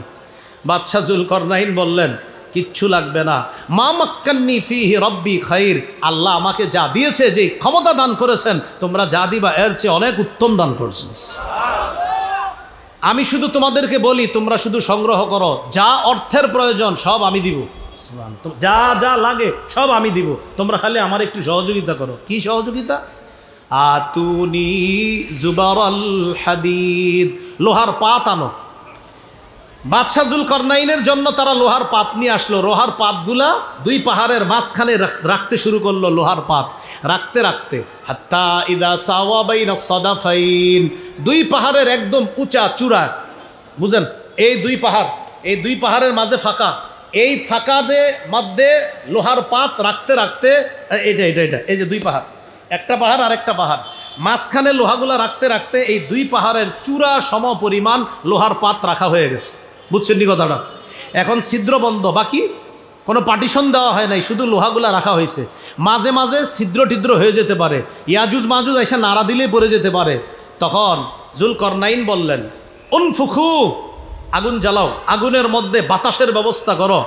বাদশাহ জুলকরনাইন বললেন কিচ্ছু লাগবে না। মা মাক্কান্নি ফিহি রব্বি খাইর, আল্লাহ আমাকে যা দিয়েছে, যে ক্ষমতা দান করেছেন, তোমরা যা দিবা এর চেয়ে অনেক উত্তম দান করেছেন। আমি শুধু তোমাদেরকে বলি তোমরা শুধু সংগ্রহ করো, যা অর্থের প্রয়োজন সব আমি দিব, যা যা লাগে সব আমি দিব, তোমরা খালি আমার একটু সহযোগিতা করো। কি সহযোগিতা? আতুনি জুবারাল হাদিদ, লোহার পাত আনো। বাদশাহ জুলকরনাইনের জন্য তারা লোহার পাত নিয়ে আসলো। লোহার পাতগুলা দুই পাহাড়ের মাঝখানে রাখতে শুরু করলো। লোহার পাত রাখতে রাখতে হাত্তা ইদা সাওয়া বাইনা সাদাফাইন, দুই পাহাড়ের একদম উঁচা চূড়া, বুঝেন এই দুই পাহাড়ের মাঝে ফাঁকা, এই ফাঁকা যে মধ্যে লোহার পাত রাখতে রাখতে এটা এই যে দুই পাহাড়, একটা পাহাড় আর একটা পাহাড়, মাঝখানে লোহাগুলা রাখতে রাখতে এই দুই পাহাড়ের চূড়া সম পরিমাণ লোহার পাত রাখা হয়ে গেছে। বুঝছেন নি কথাটা? এখন ছিদ্র বন্ধ, বাকি কোনো পার্টিশন দেওয়া হয় নাই, শুধু লোহাগুলা রাখা হয়েছে। মাঝে মাঝে ছিদ্র টিদ্র হয়ে যেতে পারে, ইয়াজুজ মাজুজ এসে নাড়া দিলে পড়ে যেতে পারে। তখন জুলকরনাইন বললেন, উনফুখু, আগুন জ্বালাও, আগুনের মধ্যে বাতাসের ব্যবস্থা করো।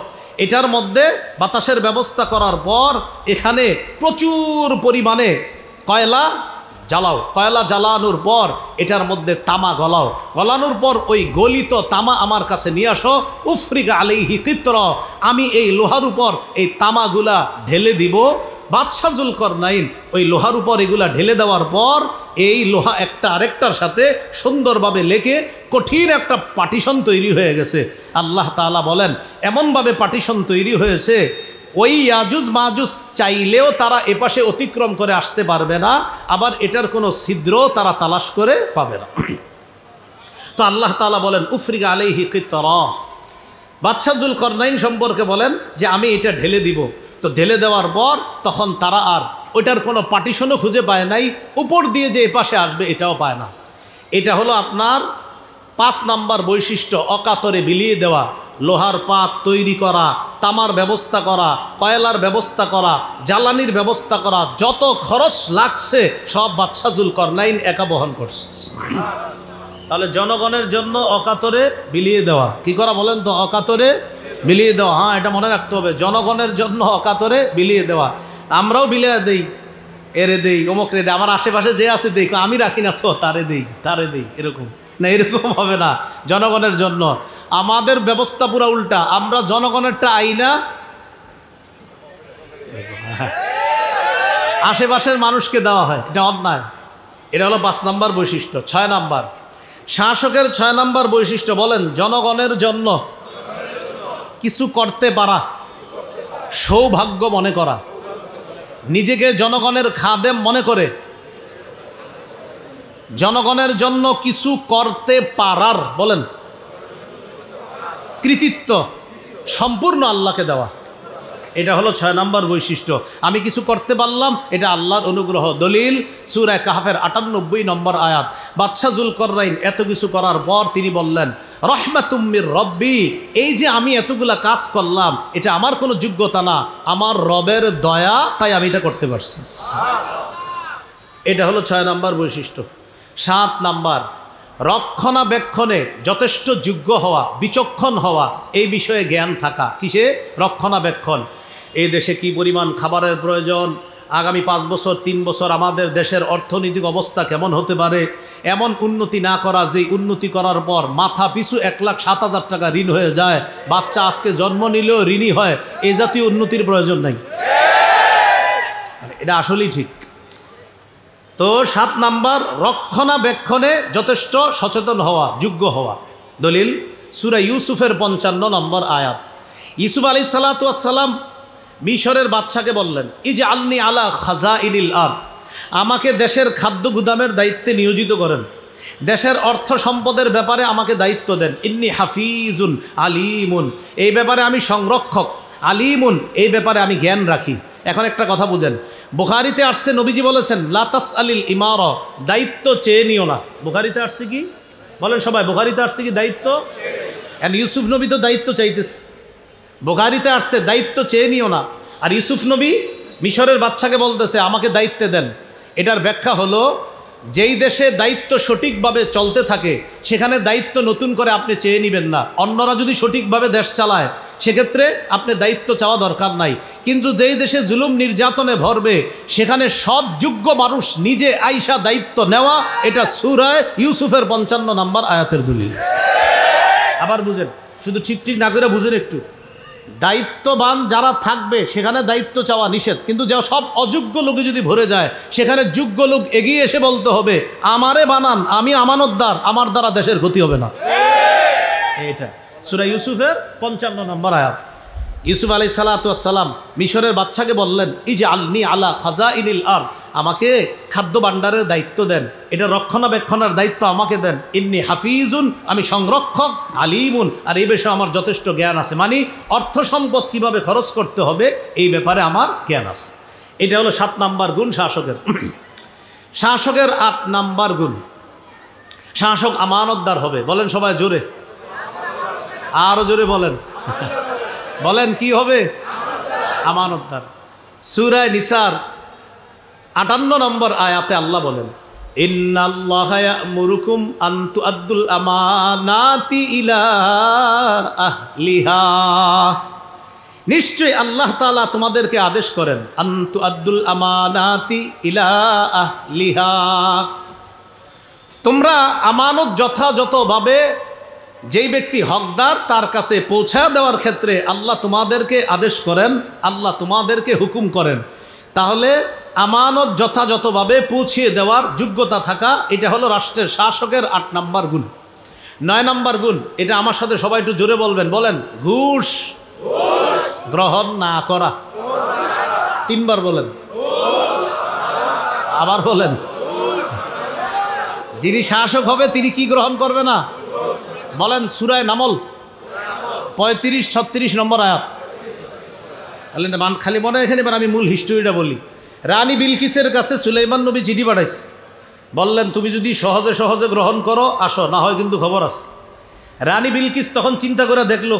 এটার মধ্যে বাতাসের ব্যবস্থা করার পর এখানে প্রচুর পরিমাণে কয়লা জ্বালাও। কয়লা জ্বালানোর পর এটার মধ্যে তামা গলাও, গলানোর পর ওই গলিত তামা আমার কাছে নিয়ে আসো। উফরিকা আলাইহি কিত্র, আমি এই লোহার উপর এই তামাগুলা ঢেলে দিব। বাদশাহ জুলকরনাইন ওই লোহার উপর এগুলা ঢেলে দেওয়ার পর এই লোহা একটা আরেকটার সাথে সুন্দরভাবে লেগে কঠিন একটা পার্টিশন তৈরি হয়ে গেছে। আল্লাহ তাআলা বলেন, এমনভাবে পার্টিশন তৈরি হয়েছে ওই ইয়াজুজ মাজুজ চাইলেও তারা এপাশে অতিক্রম করে আসতে পারবে না, আবার এটার কোনো ছিদ্র তারা তালাশ করে পাবে না। তো আল্লাহ তাআলা বলেন, উফরিকা আলাইহি কিতরা, বাদশাহ জুলকরনাইন সম্পর্কে বলেন যে আমি এটা ঢেলে দিব। তো ঢেলে দেওয়ার পর তখন তারা আর ওইটার কোনো পার্টিশনও খুঁজে পায় নাই, উপর দিয়ে যে এপাশে আসবে এটাও পায় না। এটা হলো আপনার 5 নাম্বার বৈশিষ্ট্য, অকাতরে বিলিয়ে দেওয়া। লোহার পাত তৈরি করা, তামার ব্যবস্থা করা, কয়লার ব্যবস্থা করা, জ্বালানির ব্যবস্থা করা, যত খরচ লাগছে সব বাদশাহ জুলকরনাইন একা বহন করছে। তাহলে জনগণের জন্য অকাতরে বিলিয়ে দেওয়া, কি করা বলেন তো? অকাতরে বিলিয়ে দেওয়া। হ্যাঁ, এটা মনে রাখতে হবে, জনগণের জন্য অকাতরে বিলিয়ে দেওয়া। আমরাও বিলিয়ে দেই, এরে দেই, অমুক রে দেই, আমার আশেপাশে যে আছে দেই, আমি রাখি না তো তারে দেই, এরকম না, এরকম হবে না। জনগণের জন্য আমাদের ব্যবস্থা পুরা উল্টা, আমরা জনগণেরটা আইনা আশেপাশের মানুষকে দেওয়া হয়, এটা অন্যায়। এটা হলো 5 নাম্বার বৈশিষ্ট্য। 6 নাম্বার শাসকের 6 নাম্বার বৈশিষ্ট্য, বলেন জনগণের জন্য কিছু করতে পারা, সৌভাগ্য মনে করা, নিজেকে জনগণের খাদেম মনে করে জনগণের জন্য কিছু করতে পারার, বলেন কৃতিত্ব সম্পূর্ণ আল্লাহকে দেওয়া। এটা হলো 6 নাম্বার বৈশিষ্ট্য। আমি কিছু করতে পারলাম, এটা আল্লাহর অনুগ্রহ। দলিল সূরা কাহফের 98 নম্বর আয়াত। বাদশাহ জুলকরনাইন এত কিছু করার পর তিনি বললেন, রহমাতুম মির রব্বি, এই যে আমি এতগুলা কাজ করলাম এটা আমার কোনো যোগ্যতা না, আমার রবের দয়া, তাই আমি এটা করতে পারছি। এটা হলো 6 নাম্বার বৈশিষ্ট্য। 7 নাম্বার রক্ষণাবেক্ষণে যথেষ্ট যোগ্য হওয়া, বিচক্ষণ হওয়া, এই বিষয়ে জ্ঞান থাকা। কিসে? রক্ষণাবেক্ষণ। এই দেশে কি পরিমাণ খাবারের প্রয়োজন, আগামী 5 বছর 3 বছর আমাদের দেশের অর্থনৈতিক অবস্থা কেমন হতে পারে, এমন উন্নতি না করা যে উন্নতি করার পর মাথা পিছু 1,07,000 টাকা ঋণ হয়ে যায়, বাচ্চা আজকে জন্ম নিলেও ঋণী হয়, এই জাতীয় উন্নতির প্রয়োজন নাই। এটা আসলেই ঠিক। তো 7 নাম্বার রক্ষণাবেক্ষণে যথেষ্ট সচেতন হওয়া, যোগ্য হওয়া। দলিল সূরা ইউসুফের 55 নম্বর আয়াত। ইউসুফ আলাইহিস সালাতু ওয়াস সালাম মিশরের বাদশাকে বললেন, ইজআলনি আলা খাজাইনিল আরদ, আমাকে দেশের খাদ্য গুদামের দায়িত্বে নিয়োজিত করেন, দেশের অর্থ সম্পদের ব্যাপারে আমাকে দায়িত্ব দেন। ইন্নী হাফিজুন আলিমুন, এই ব্যাপারে আমি সংরক্ষক, আলিমুন এই ব্যাপারে আমি জ্ঞান রাখি। এখন একটা কথা বুঝেন, বুখারীতে আসছে নবীজি বলেছেন, লা তাসআলিল ইমারা, দায়িত্ব চেয়ে নিও না। বুখারীতে আসছে কি বলেন সবাই? বুখারীতে আসছে কি দায়িত্ব? এন্ড ইউসুফ নবী তো দায়িত্ব চাইতেছে। বুখারীতে আসছে দায়িত্ব চেয়ে নিও না, আর ইউসুফ নবী মিশরের বাদশাকে বলতেছে আমাকে দায়িত্ব দেন। এটার ব্যাখ্যা হলো, যেই দেশে দায়িত্ব সঠিকভাবে চলতে থাকে সেখানে দায়িত্ব নতুন করে আপনি চেয়ে নেবেন না। অন্যরা যদি সঠিকভাবে দেশ চালায় সেক্ষেত্রে আপনি দায়িত্ব চাওয়া দরকার নাই। কিন্তু যেই দেশে জুলুম নির্যাতনে ভরবে সেখানে সৎ যোগ্য মানুষ নিজে আইসা দায়িত্ব নেওয়া, এটা সূরা ইউসুফের 55 নম্বর আয়াতের দলিল। আবার বুঝেন, শুধু ঠিক না করে বুঝেন একটু। দায়িত্ববান যারা থাকবে সেখানে দায়িত্ব চাওয়া নিষেধ, কিন্তু যা সব অযোগ্য লোকে যদি ভরে যায় সেখানে যোগ্য লোক এগিয়ে এসে বলতে হবে, আমারে বানান, আমি আমানতদার, আমার দ্বারা দেশের ক্ষতি হবে না। এটা সূরা ইউসুফের 55 নম্বর আয়াত। ইউসুফ আলাইহিস সালাতু ওয়াস সালাম মিশরের বাদশাকে বললেন, ইজআলনি আলা খাজাইনিল আরদ, আমাকে খাদ্য ভাণ্ডারের দায়িত্ব দেন, এটা রক্ষণাবেক্ষণের দায়িত্ব আমাকে দেন। ইন্নী হাফিজুন, আমি সংরক্ষক, আলিমুন, আর এই বিষয়ে আমার যথেষ্ট জ্ঞান আছে। মানে অর্থ সম্পদ কীভাবে খরচ করতে হবে এই ব্যাপারে আমার জ্ঞান আছে। এটা হলো 7 নাম্বার গুণ শাসকের। শাসকের 8 নাম্বার গুণ, শাসক আমানতদার হবে। বলেন সবাই জোরে, আরো জোরে বলেন, বলেন কি হবে? আমানতদার। সূরা নিসার 58 নম্বর আয়াতে আল্লাহ বলেন, ইন্নাল্লাহা ইয়া'মুরুকুম আন তু'আদ্দুল আমানাতি ইলা আহলিহা, নিশ্চয় আল্লাহ তাআলা তোমাদেরকে আদেশ করেন, আন তু'আদ্দুল আমানাতি ইলা আহলিহা, তোমরা আমানত যথাযথভাবে যেই ব্যক্তি হকদার তার কাছে পৌঁছা দেওয়ার ক্ষেত্রে আল্লাহ তোমাদেরকে আদেশ করেন, আল্লাহ তোমাদেরকে হুকুম করেন। তাহলে আমানত যথাযথভাবে পৌঁছিয়ে দেওয়ার যোগ্যতা থাকা, এটা হলো রাষ্ট্রের শাসকের 8 নাম্বার গুণ। 9 নাম্বার গুণ, এটা আমার সাথে সবাই একটু জোরে বলবেন, বলেন ঘুষ গ্রহণ না করা। 3 বার বলেন, আবার বলেন। যিনি শাসক হবে তিনি কি গ্রহণ করবে না? বলেন সূরা নামল 35-36 নম্বর আয়াত। তাহলে খালি মনে এখানে এবার আমি মূল হিস্টোরিটা বলি। রানী বিলকিসের কাছে সুলাইমান নবী চিঠি পাঠাইছে, বললেন তুমি যদি সহজে সহজে গ্রহণ করো আসো, না হয় কিন্তু খবর আছে। রানী বিলকিস তখন চিন্তা করে দেখলো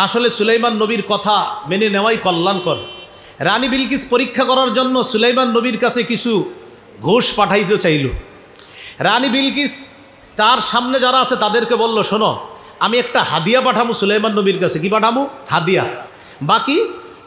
আসলে সুলাইমান নবীর কথা মেনে নেওয়াই কল্যাণকর। রানী বিলকিস পরীক্ষা করার জন্য সুলাইমান নবীর কাছে কিছু ঘুষ পাঠাইতে চাইল। রানী বিলকিস তার সামনে যারা আছে তাদেরকে বলল, শোনো আমি একটা হাদিয়া পাঠামু সুলাইমান নবীর কাছে। কি পাঠামু? হাদিয়া। বাকি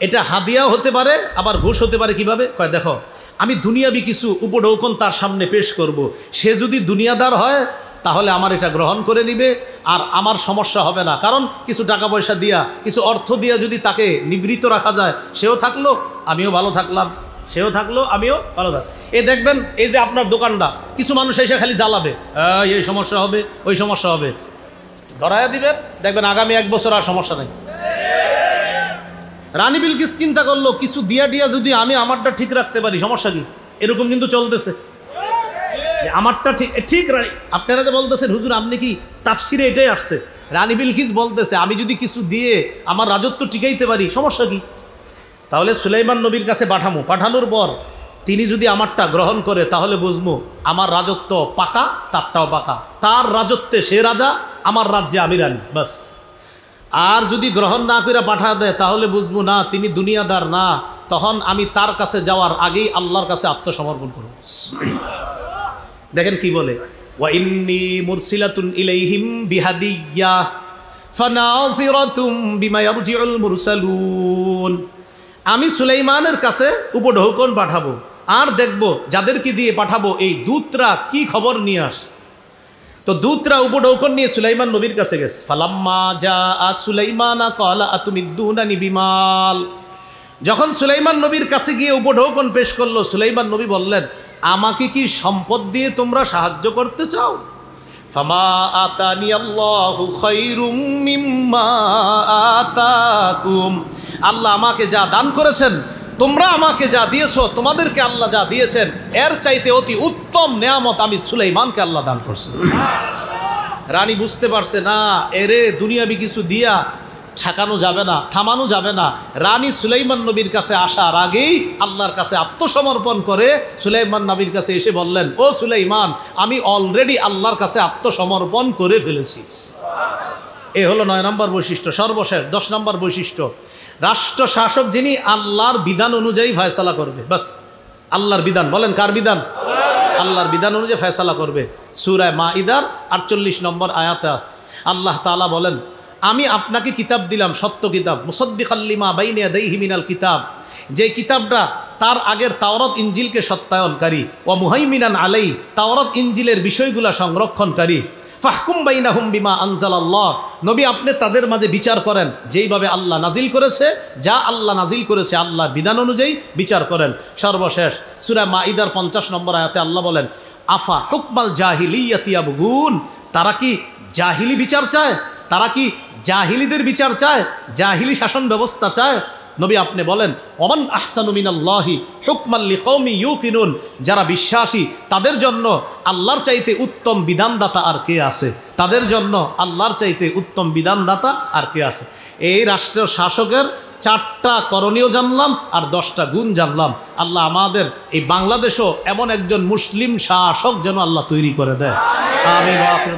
এটা হাদিয়াও হতে পারে আবার ঘুষ হতে পারে। কিভাবে? কয় দেখো আমি দুনিয়াবি কিছু উপঢৌকন তার সামনে পেশ করব, সে যদি দুনিয়াদার হয় তাহলে আমার এটা গ্রহণ করে নিবে আর আমার সমস্যা হবে না। কারণ কিছু টাকা পয়সা দিয়া, কিছু অর্থ দিয়া যদি তাকে নিবৃত রাখা যায়, সেও থাকলো আমিও ভালো থাকলাম, সেও থাকলো আমিও ভালো থাক। দেখবেন এই যে আপনার দোকানটা, কিছু মানুষ এসে খালি জ্বালাবে, এই সমস্যা হবে ওই সমস্যা হবে, ধরাইয়া দিবেন, দেখবেন আগামী 1 বছর আর সমস্যা নেই। রানী বিলকিস চিন্তা করলো কিছু দিয়া যদি আমি আমারটা ঠিক রাখতে পারি, সমস্যা কি? এরকম কিন্তু চলতেছে, আমারটা ঠিক ঠিক। আপনারা যে বলতেছেন হুজুর আপনি কি তাফসিরে এটাই আসছে, রানী বিলকিস বলতেছে আমি যদি কিছু দিয়ে আমার রাজত্ব টিকাইতে পারি, সমস্যা কি? তাহলে সুলাইমান নবীর কাছে পাঠানোর পর তিনি যদি আমারটা গ্রহণ করে তাহলে বুঝবো আমার রাজত্ব পাকা, তারটাও পাকা। তার রাজত্বে সে রাজা, আমার রাজ্যে আমি রানী, বাস। আর যদি গ্রহণ না করে পাঠা দেয় তাহলে বুঝবো না তিনি দুনিয়াদার না, তখন আমি তার কাছে যাওয়ার আগেই আল্লাহর কাছে আত্মসমর্পণ করব। দেখেন কি বলে, ওয়া ইন্নী মুরসিলাতুন ইলাইহিম বিহাদিয়্যা ফানাযিরাতুম বিমা ইয়ারজিউল মুরসালুন, আমি সুলাইমানের কাছে উপঢৌকন পাঠাবো আর দেখব যাদেরকে দিয়ে পাঠাবো এই দূতরা কি খবর নিয়ে আসে। তো দূতরা উপঢৌকন নিয়ে সুলাইমান নবীর কাছে গেছে। ফালাম্মা জাআ সুলাইমানা ক্বালা আতুমিদ্দুনানি বিমাল, যখন সুলাইমান নবীর কাছে গিয়ে উপঢৌকন পেশ করলো, সুলাইমান নবী বললেন আমাকে কি সম্পদ দিয়ে তোমরা সাহায্য করতে চাও? ফামা আতানি আল্লাহু খায়রুম মিম্মা আতাকুম, আল্লাহ আমাকে যা দান করেছেন, তোমরা আমাকে যা দিয়েছো, তোমাদেরকে আল্লাহ যা দিয়েছেন এর চাইতে অতি উত্তম নেয়ামত আমি সুলাইমানকে আল্লাহ দান করছি। রানী বুঝতে পারছে না এরে দুনিয়াবি কিছু দিয়া ঠেকানো যাবে না, থামানো যাবে না। রানী সুলাইমান নবীর কাছে আসার আগেই আল্লাহর কাছে আত্মসমর্পণ করে সুলাইমান নবীর কাছে এসে বললেন, ও সুলাইমান আমি অলরেডি আল্লাহর কাছে আত্মসমর্পণ করে ফেলেছি। এ হলো 9 নম্বর বৈশিষ্ট্য। সর্বশেষ 10 নম্বর বৈশিষ্ট্য, রাষ্ট্র শাসক যিনি আল্লাহর বিধান অনুযায়ী ফয়সালা করবে। বাস, আল্লাহর বিধান, বলেন কার বিধান? আল্লাহর বিধান অনুযায়ী ফয়সালা করবে। সূরা মাইদার 48 নম্বর আয়াতে আছে আল্লাহ তাআলা বলেন, আমি আপনাকে কিতাব দিলাম, সত্য কিতাব, মুসাদ্দিকাল লিমা বাইনা ইয়াদাইহি মিনাল কিতাব, যে কিতাবটা তার আগের তাওরাত ইনজিলকে সত্যায়নকারী, ওয়া মুহাইমিনান আলাই, তাওরাত ইনজিলের বিষয়গুলো সংরক্ষণকারী। ফাহকুম বাইনাহুম বিমা আনজালাল্লাহ, নবী আপনি তাদের মাঝে বিচার করেন যেইভাবে আল্লাহ নাজিল করেছে, যা আল্লাহ নাজিল করেছে আল্লাহর বিধান অনুযায়ী বিচার করেন। সর্বশেষ সূরা মাইদার 50 নম্বর আয়াতে আল্লাহ বলেন, আফা হুকমাল জাহিলিয়াতি ইয়াবগুন, তারা কি জাহিলি বিচার চায়? তারা কি জাহিলিদের বিচার চায়, জাহিলি শাসন ব্যবস্থা চায়। নবী আপনি বলেন, ওমান আহসানু মিনাল্লাহি হুকমান লিকৌমি ইউকিনুন, যারা বিশ্বাসী তাদের জন্য আল্লাহর চাইতে উত্তম বিধানদাতা আর কে আছে? তাদের জন্য আল্লাহর চাইতে উত্তম বিধানদাতা আর কে আছে? এই রাষ্ট্রের শাসকের 4টা করণীয় জানলাম আর 10টা গুণ জানলাম। আল্লাহ আমাদের এই বাংলাদেশও এমন একজন মুসলিম শাসক যেন আল্লাহ তৈরি করে দেয়। আমিন।